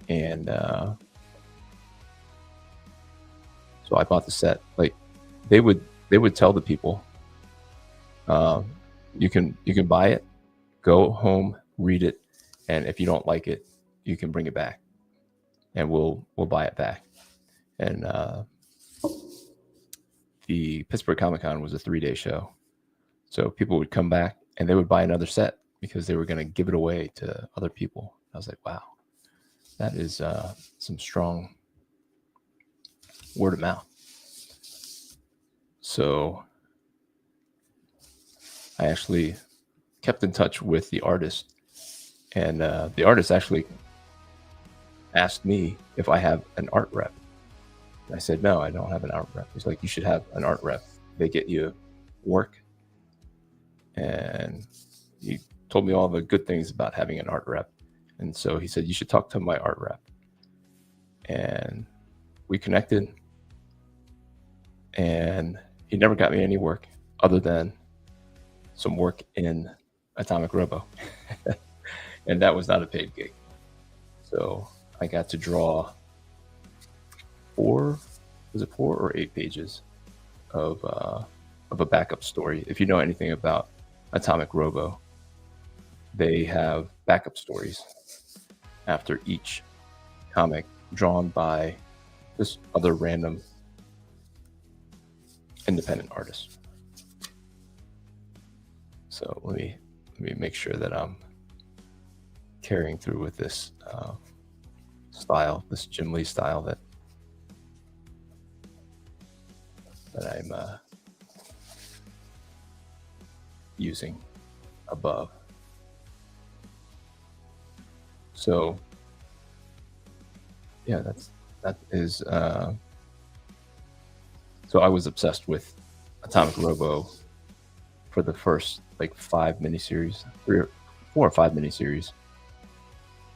and so I bought the set. Like they would tell the people, you can buy it, go home, read it, and if you don't like it, you can bring it back, and we'll buy it back. And the Pittsburgh Comic Con was a 3-day show. So people would come back and they would buy another set because they were going to give it away to other people. I was like, wow, that is some strong word of mouth. So I actually kept in touch with the artist, and the artist actually asked me if I have an art rep. I said, no, I don't have an art rep. He's like, you should have an art rep. They get you work. And he told me all the good things about having an art rep. And so he said, you should talk to my art rep. And we connected. And he never got me any work other than some work in Atomic Robo. And that was not a paid gig. So I got to draw 4 or 8 pages of a backup story. If you know anything about Atomic Robo, they have backup stories after each comic drawn by this other random independent artist. So let me make sure that I'm carrying through with this style, this Jim Lee style that I'm using above. So yeah, that is so I was obsessed with Atomic Robo for the first like 5 miniseries, 4 or 5 miniseries.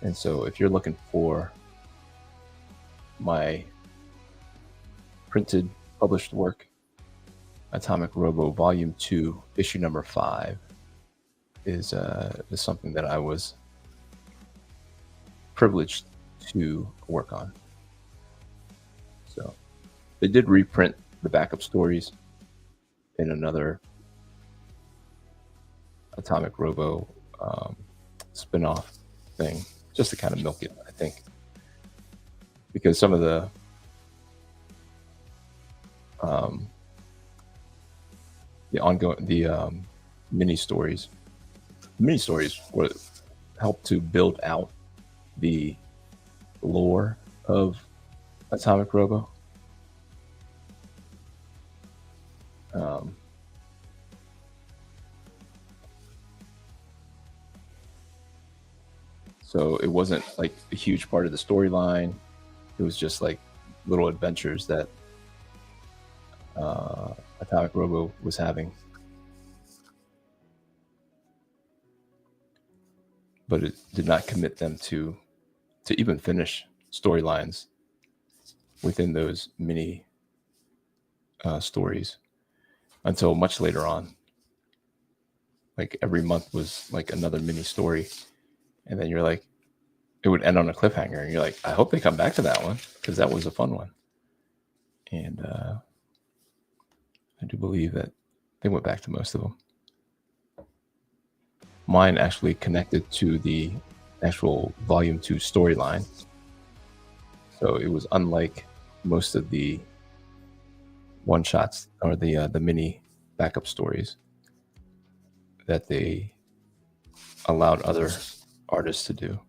And so if you're looking for my printed published work, Atomic Robo Volume 2, issue number 5 is something that I was privileged to work on. So they did reprint the backup stories in another Atomic Robo spin-off thing, just to kind of milk it, I think, because some of the mini stories were helped to build out the lore of Atomic Robo. So it wasn't like a huge part of the storyline. It was just like little adventures that Atomic Robo was having. But it did not commit them to even finish storylines within those mini stories until much later on. Like every month was like another mini story. And then you're like, it would end on a cliffhanger. And you're like, I hope they come back to that one because that was a fun one. And I do believe that they went back to most of them. Mine actually connected to the actual Volume 2 storyline. So it was unlike most of the one-shots or the mini backup stories that they allowed other artists to do.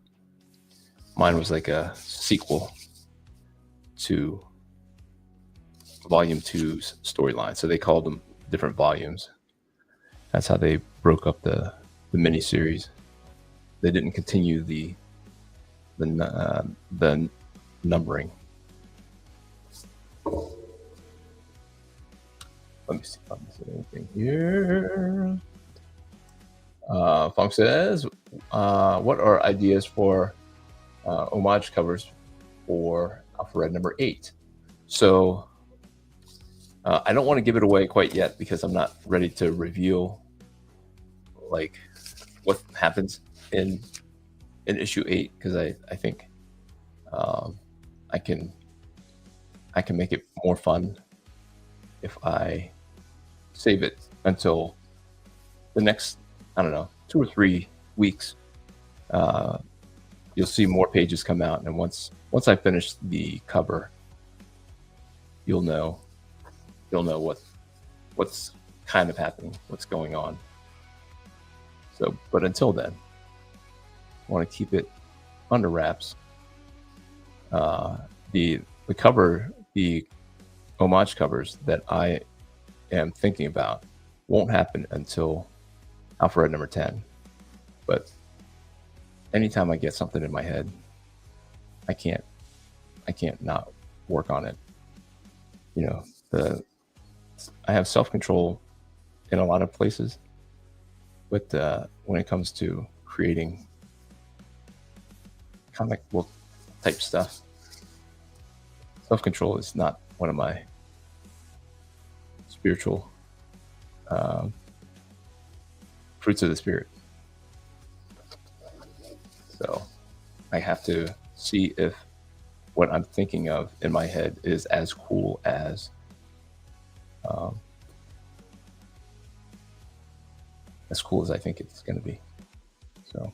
Mine was like a sequel to Volume 2's storyline. So they called them different volumes. That's how they broke up the mini series. They didn't continue the numbering. Let me see if I'm missing anything here. Funk says, what are ideas for homage covers for Alpha Red number 8? So I don't want to give it away quite yet because I'm not ready to reveal like what happens in issue 8, because I think I can make it more fun if I save it until the next, I don't know, 2 or 3 weeks. You'll see more pages come out, and once I finish the cover, you'll know what's kind of happening, what's going on. So, but until then, I want to keep it under wraps. The cover, the homage covers that I am thinking about won't happen until Alpha Red number 10. But anytime I get something in my head, I can't not work on it. You know, I have self-control in a lot of places, but when it comes to creating comic book type stuff, self-control is not one of my spiritual fruits of the spirit. So I have to see if what I'm thinking of in my head is as cool as I think it's going to be. So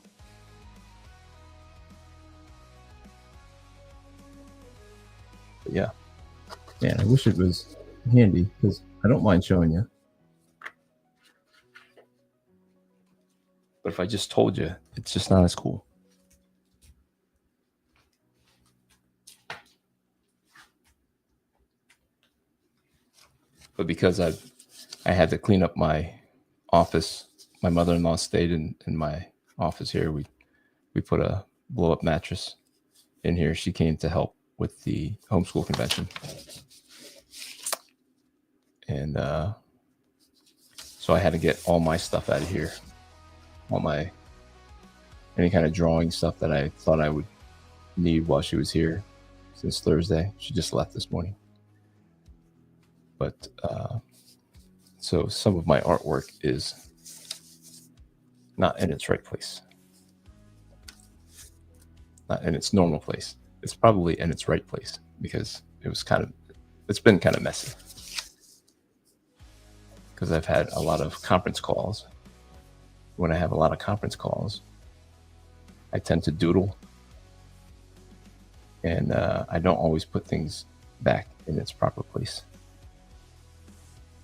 but yeah, man, I wish it was handy because I don't mind showing you. But if I just told you, it's just not as cool. But because I had to clean up my office my mother-in-law stayed in my office here. We put a blow-up mattress in here. She came to help with the homeschool convention. And so I had to get all my stuff out of here. Any kind of drawing stuff that I thought I would need while she was here since Thursday. She just left this morning. But so some of my artwork is not in its right place. Not in its normal place. It's probably in its right place because it's been kind of messy. Because I've had a lot of conference calls. When I have a lot of conference calls, I tend to doodle. And I don't always put things back in its proper place.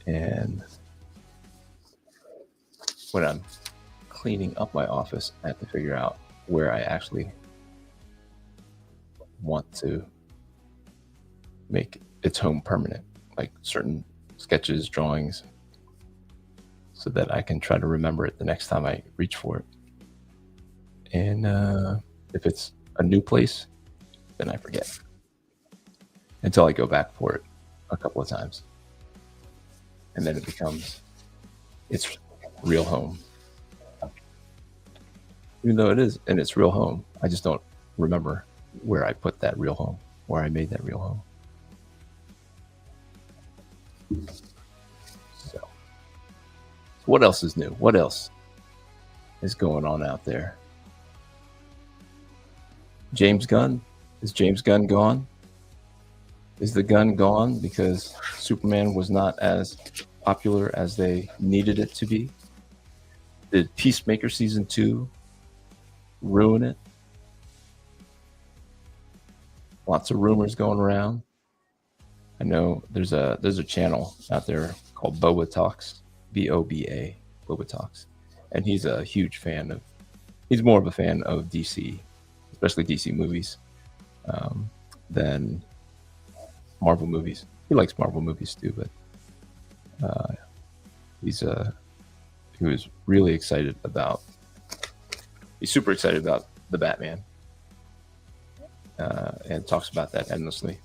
And when I'm cleaning up my office, I have to figure out where I actually want to make its home permanent, like certain sketches, drawings, so that I can try to remember it the next time I reach for it. And if it's a new place, then I forget until I go back for it a couple of times. And then it becomes its real home. Even though it is in its real home, I just don't remember where I put that real home, where I made that real home. So what else is new? What else is going on out there? James Gunn? Is James Gunn gone? Is the gun gone because Superman was not as popular as they needed it to be? Did Peacemaker season 2 ruin it? Lots of rumors going around. I know there's a channel out there called Boba Talks, B-O-B-A, Boba Talks, and he's a huge fan of. He's more of a fan of DC, especially DC movies, than Marvel movies. He likes Marvel movies too, but he was really excited about. He's super excited about the Batman, and talks about that endlessly.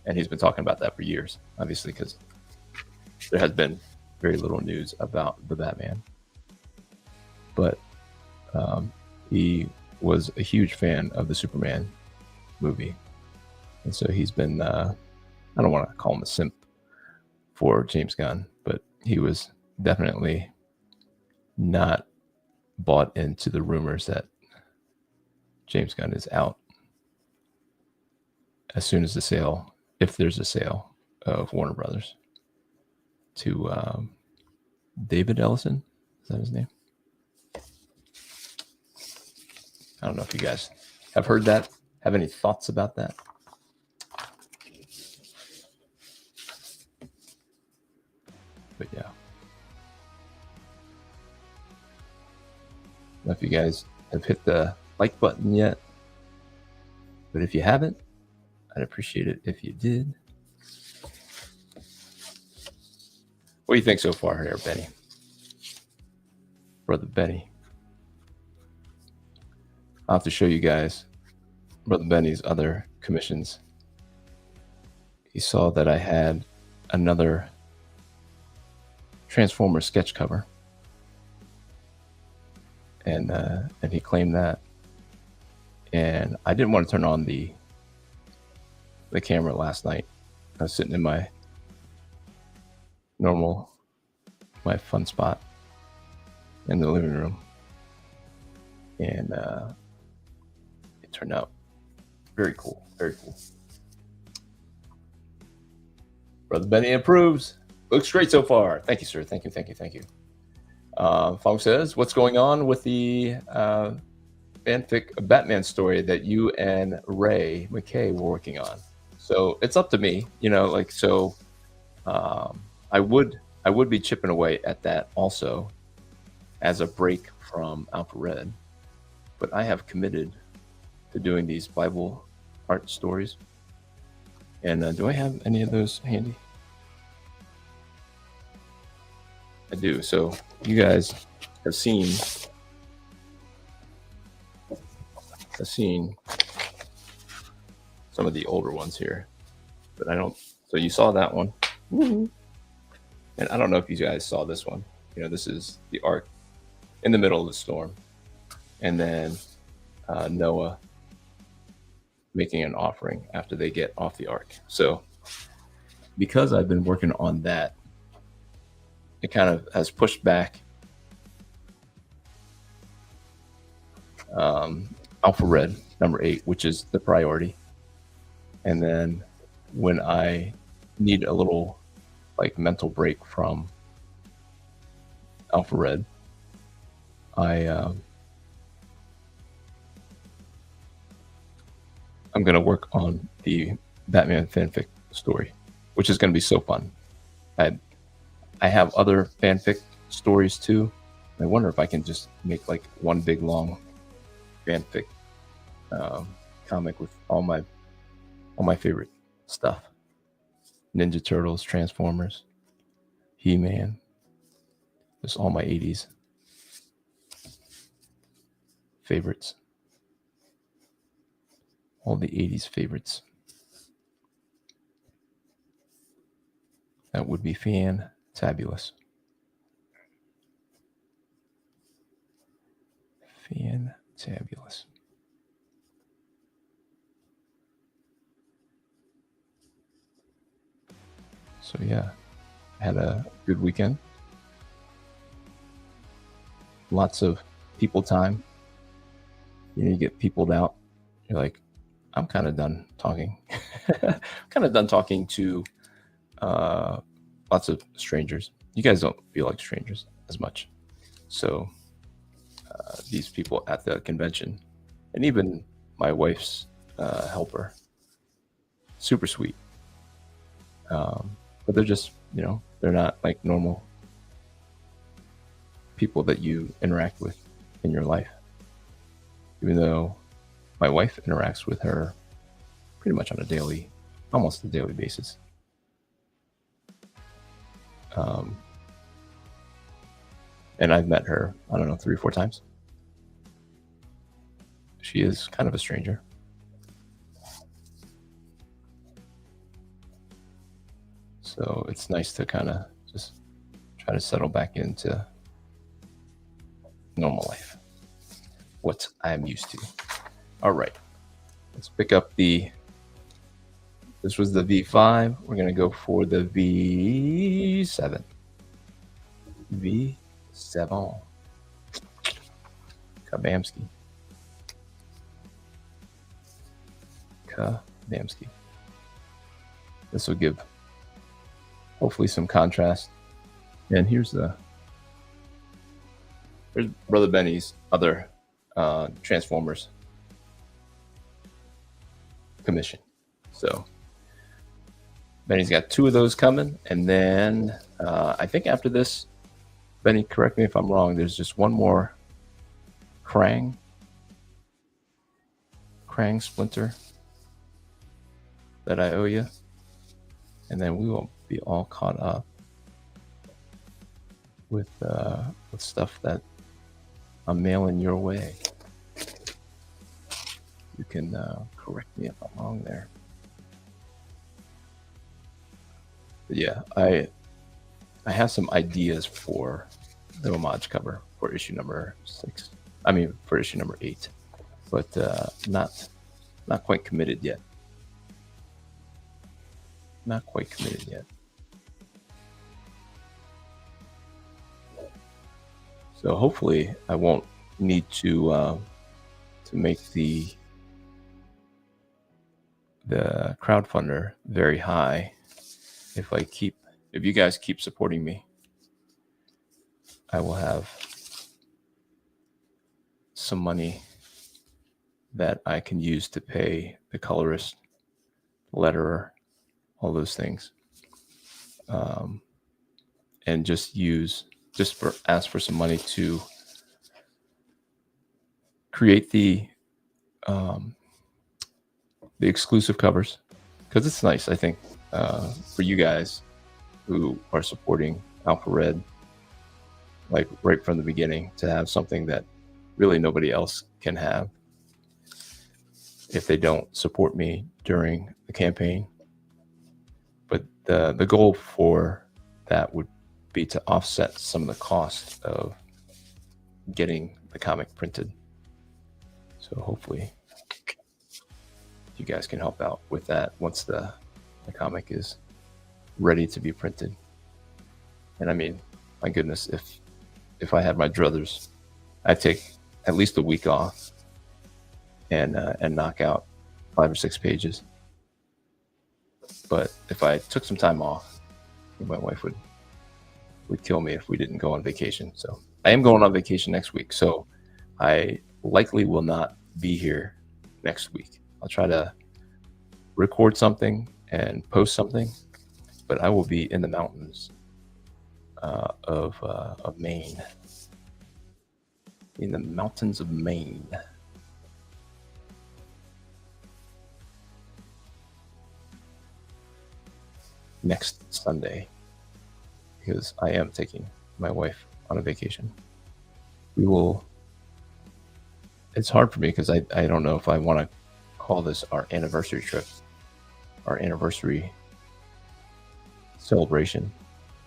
And he's been talking about that for years, obviously, because there has been very little news about the Batman. But he was a huge fan of the Superman movie. And so he's been, I don't want to call him a simp for James Gunn, but he was definitely not bought into the rumors that James Gunn is out as soon as the sale, if there's a sale of Warner Brothers to David Ellison. Is that his name? I don't know if you guys have heard that. Have any thoughts about that? But yeah. I don't know if you guys have hit the like button yet. But if you haven't, I'd appreciate it if you did. What do you think so far here, Benny? Brother Benny. I'll have to show you guys Brother Benny's other commissions. He saw that I had another Transformer sketch cover. And he claimed that. And I didn't want to turn on the camera last night. I was sitting in my fun spot in the living room. And it turned out very cool. Very cool. Brother Benny approves. Looks great so far. Thank you, sir. Thank you. Fong says, what's going on with the fanfic Batman story that you and Ray McKay were working on? So it's up to me, I would be chipping away at that also as a break from Alpha Red, but I have committed to doing these Bible art stories. And do I have any of those handy? I do. So you guys have seen some of the older ones here, but I don't. So you saw that one, and I don't know if you guys saw this one. This is the ark in the middle of the storm, and then Noah making an offering after they get off the ark. So because I've been working on that, it kind of has pushed back Alpha Red number 8, which is the priority. And then when I need a little mental break from Alpha Red, I'm going to work on the Batman fanfic story, which is going to be so fun. I have other fanfic stories too. I wonder if I can just make one big long fanfic comic with all my favorite stuff: Ninja Turtles, Transformers, He-Man, just all my 80s favorites. All the 80s favorites. That would be fantabulous. Fantabulous. So yeah, I had a good weekend. Lots of people time. You get peopled out. You're like, I'm kind of done talking. Kind of done talking to lots of strangers. You guys don't feel like strangers as much. So these people at the convention, and even my wife's helper, super sweet. But they're just, they're not like normal people that you interact with in your life. Even though my wife interacts with her pretty much on almost a daily basis. And I've met her, I don't know, 3 or 4 times. She is kind of a stranger. So it's nice to kind of just try to settle back into normal life, what I'm used to. All right, let's pick up this was the V5. We're going to go for the V7. V7. Kabamski. This will give hopefully some contrast. And here's Brother Benny's other Transformers commission. So Benny's got 2 of those coming, and then I think after this, Benny, correct me if I'm wrong, there's just one more Krang splinter that I owe you, and then we will be all caught up with stuff that I'm mailing your way. You can correct me if I'm wrong there. But yeah, I have some ideas for the homage cover for issue number 6. I mean, for issue number 8, but not quite committed yet. Not quite committed yet. So hopefully, I won't need to make the crowdfunder very high. If you guys keep supporting me, I will have some money that I can use to pay the colorist, letterer, all those things, and ask for some money to create the exclusive covers, because it's nice, I think, for you guys who are supporting Alpha Red like right from the beginning, to have something that really nobody else can have if they don't support me during the campaign. But the goal for that would be to offset some of the cost of getting the comic printed. So hopefully you guys can help out with that once the comic is ready to be printed. And I mean, my goodness, if I had my druthers, I'd take at least a week off and knock out 5 or 6 pages. But if I took some time off, my wife would kill me if we didn't go on vacation. So I am going on vacation next week, so I likely will not be here next week. I'll try to record something and post something, but I will be in the mountains of Maine. In the mountains of Maine. Next Sunday, because I am taking my wife on a vacation. It's hard for me because I don't know if I want to call this our anniversary trip, our anniversary celebration,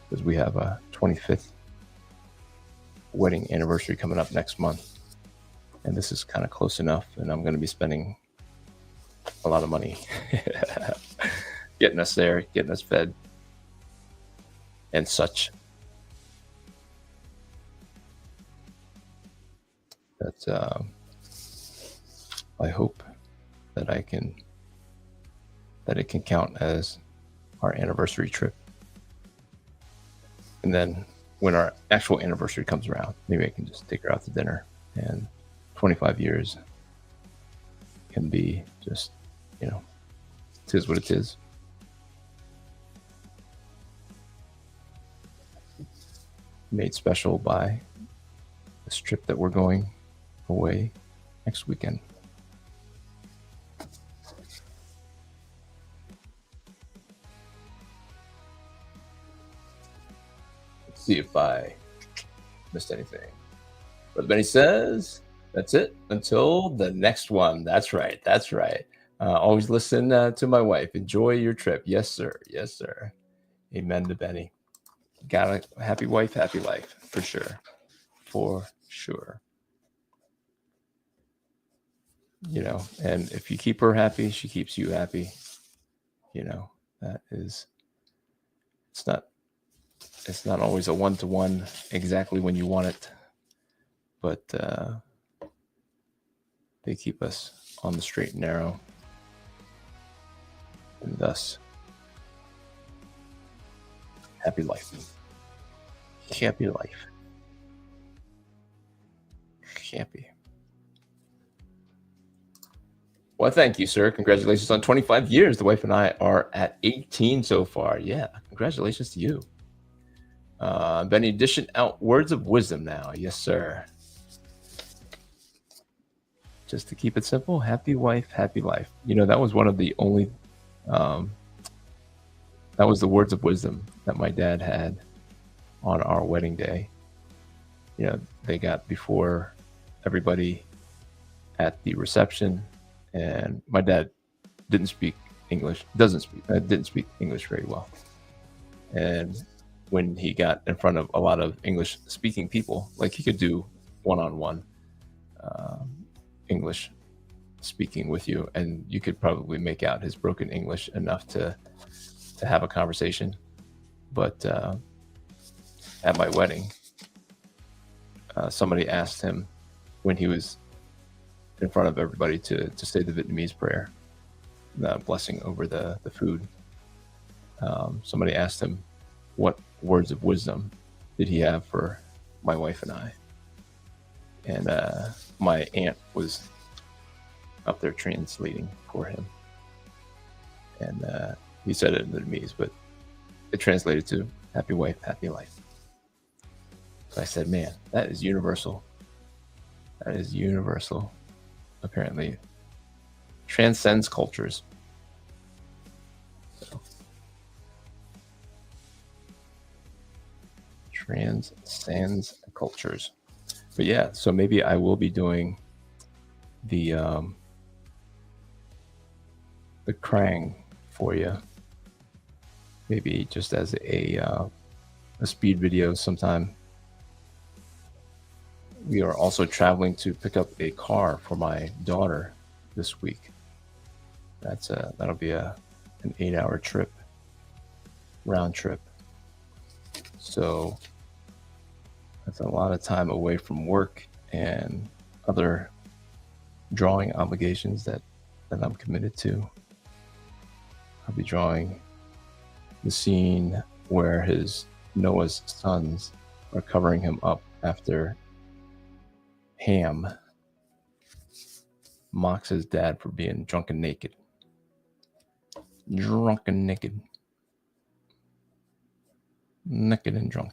because we have a 25th wedding anniversary coming up next month. And this is kind of close enough, and I'm going to be spending a lot of money getting us there, getting us fed, and such. That I hope that it can count as our anniversary trip. And then when our actual anniversary comes around, maybe I can just take her out to dinner, and 25 years can be just, it is what it is. Made special by this trip that we're going away next weekend. Let's see if I missed anything. Brother Benny says, that's it until the next one. That's right. Always listen to my wife. Enjoy your trip. Yes, sir. Amen to Benny. Got a happy wife, happy life, for sure. And if you keep her happy, she keeps you happy. That is, it's not always a one-to-one exactly when you want it, but they keep us on the straight and narrow, and thus happy life. Well, thank you, sir. Congratulations on 25 years. The wife and I are at 18 so far. Yeah, congratulations to you. Benny, dishing out words of wisdom now. Yes, sir. Just to keep it simple, happy wife, happy life. That was one of the only, that was the words of wisdom that my dad had on our wedding day. They got before everybody at the reception, and my dad didn't speak English, didn't speak English very well. And when he got in front of a lot of English speaking people, like he could do one-on-one English speaking with you, and you could probably make out his broken English enough to have a conversation. But at my wedding, somebody asked him when he was in front of everybody to say the Vietnamese prayer, the blessing over the food. Somebody asked him what words of wisdom did he have for my wife and I. And my aunt was up there translating for him. And he said it in Vietnamese, but it translated to happy wife, happy life. So I said, man, that is universal. Apparently transcends cultures. So, transcends cultures. But yeah, so maybe I will be doing the Krang for you, maybe just as a speed video sometime. We are also traveling to pick up a car for my daughter this week. That'll be an 8-hour trip, round trip. So that's a lot of time away from work and other drawing obligations that I'm committed to. I'll be drawing the scene where Noah's sons are covering him up after Ham mocks his dad for being drunk and naked. Drunk and naked. Naked and drunk.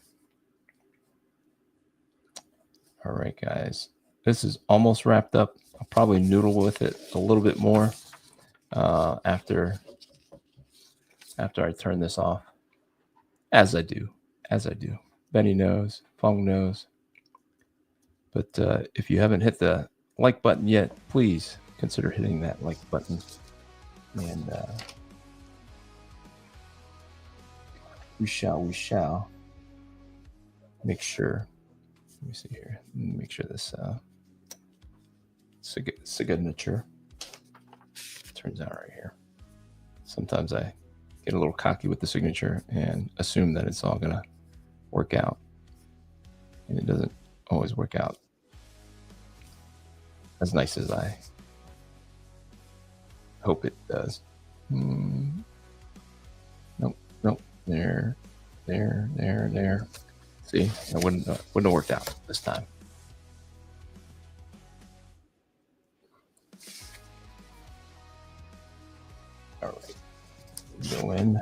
All right, guys. This is almost wrapped up. I'll probably noodle with it a little bit more after I turn this off. As I do. Benny knows. Fong knows. But if you haven't hit the like button yet, please consider hitting that like button. And we shall make sure. Let me see here. Make sure this signature turns out right here. Sometimes I get a little cocky with the signature and assume that it's all gonna work out, and it doesn't always work out as nice as I hope it does. Nope. There. See, it wouldn't have worked out this time. All right, go in.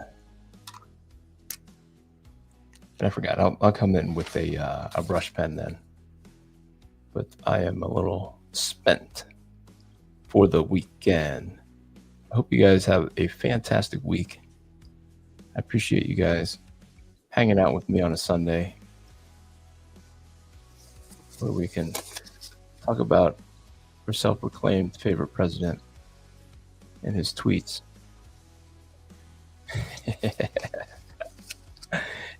And I forgot. I'll come in with a brush pen then. But I am a little spent for the weekend. I hope you guys have a fantastic week. I appreciate you guys hanging out with me on a Sunday, where we can talk about our self-proclaimed favorite president and his tweets.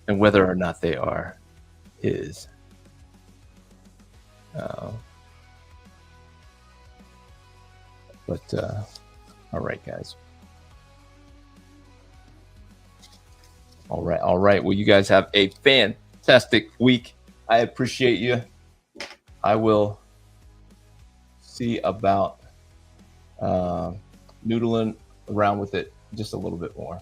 And whether or not they are his. All right, guys. All right. Well, you guys have a fantastic week. I appreciate you. I will see about noodling around with it just a little bit more.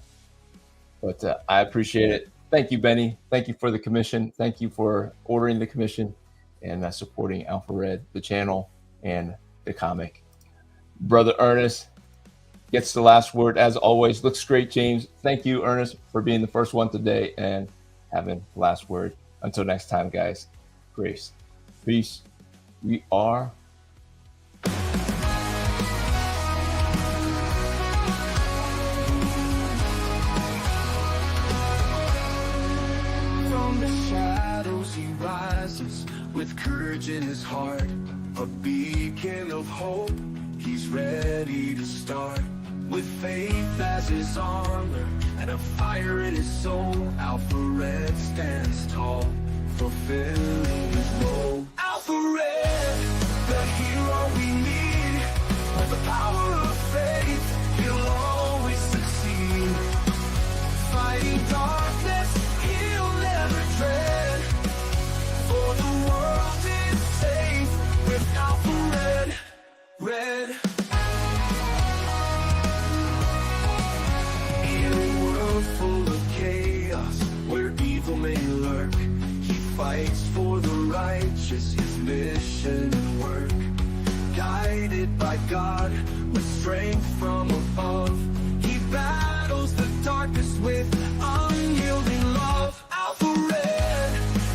But I appreciate it. Thank you, Benny. Thank you for the commission. Thank you for ordering the commission and supporting Alpha Red, the channel, and the comic. Brother Ernest gets the last word as always. Looks great, James. Thank you, Ernest, for being the first one today and having the last word. Until next time, guys. Grace. Peace. We are from the shadows he rises with courage in his heart, a beacon of hope. He's ready to start with faith as his armor and a fire in his soul. Alpha Red stands tall, fulfilling his role. Alpha Red, the hero we need. With the power of faith, he'll always succeed. Fighting darkness, he'll never dread. For the world is safe with Alpha Red. Red. In a world full of chaos, where evil may lurk, he fights for the righteous, his mission and work. Guided by God, with strength from above, he battles the darkness with unyielding love. Alpha Red,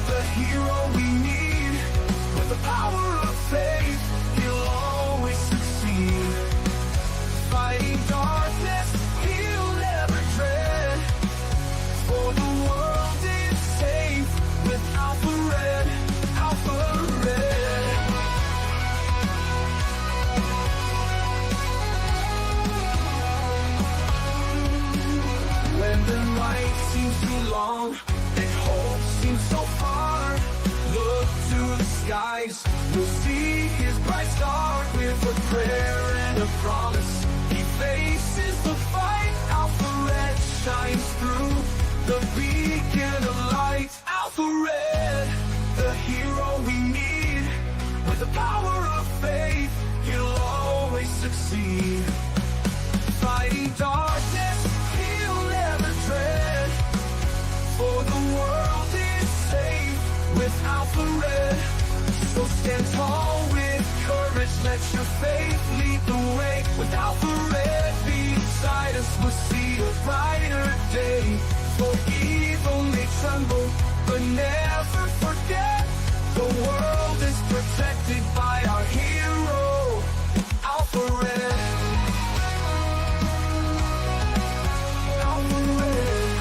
the hero we need. With the power of faith, he'll always succeed. Fighting darkness, he'll never dread. For the world is safe with Alpha Red. Alpha strong, and hope seems so far. Look to the skies, you'll see his bright star. With a prayer and a promise, he faces the fight. Alpha Red shines through, the beacon of light. Alpha Red, the hero we need. With the power of faith, he'll always succeed. Fighting darkness, he'll never dread, for the world is safe with Alpha Red. So stand tall with courage, let your faith lead the way. With Alpha Red beside us, we'll see a brighter day. For evil may tremble, but never forget, the world is protected by our hero, Alpha Red. Alpha Red.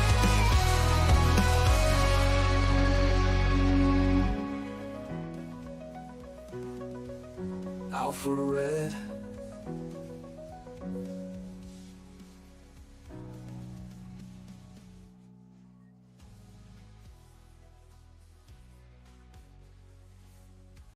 Alpha Red.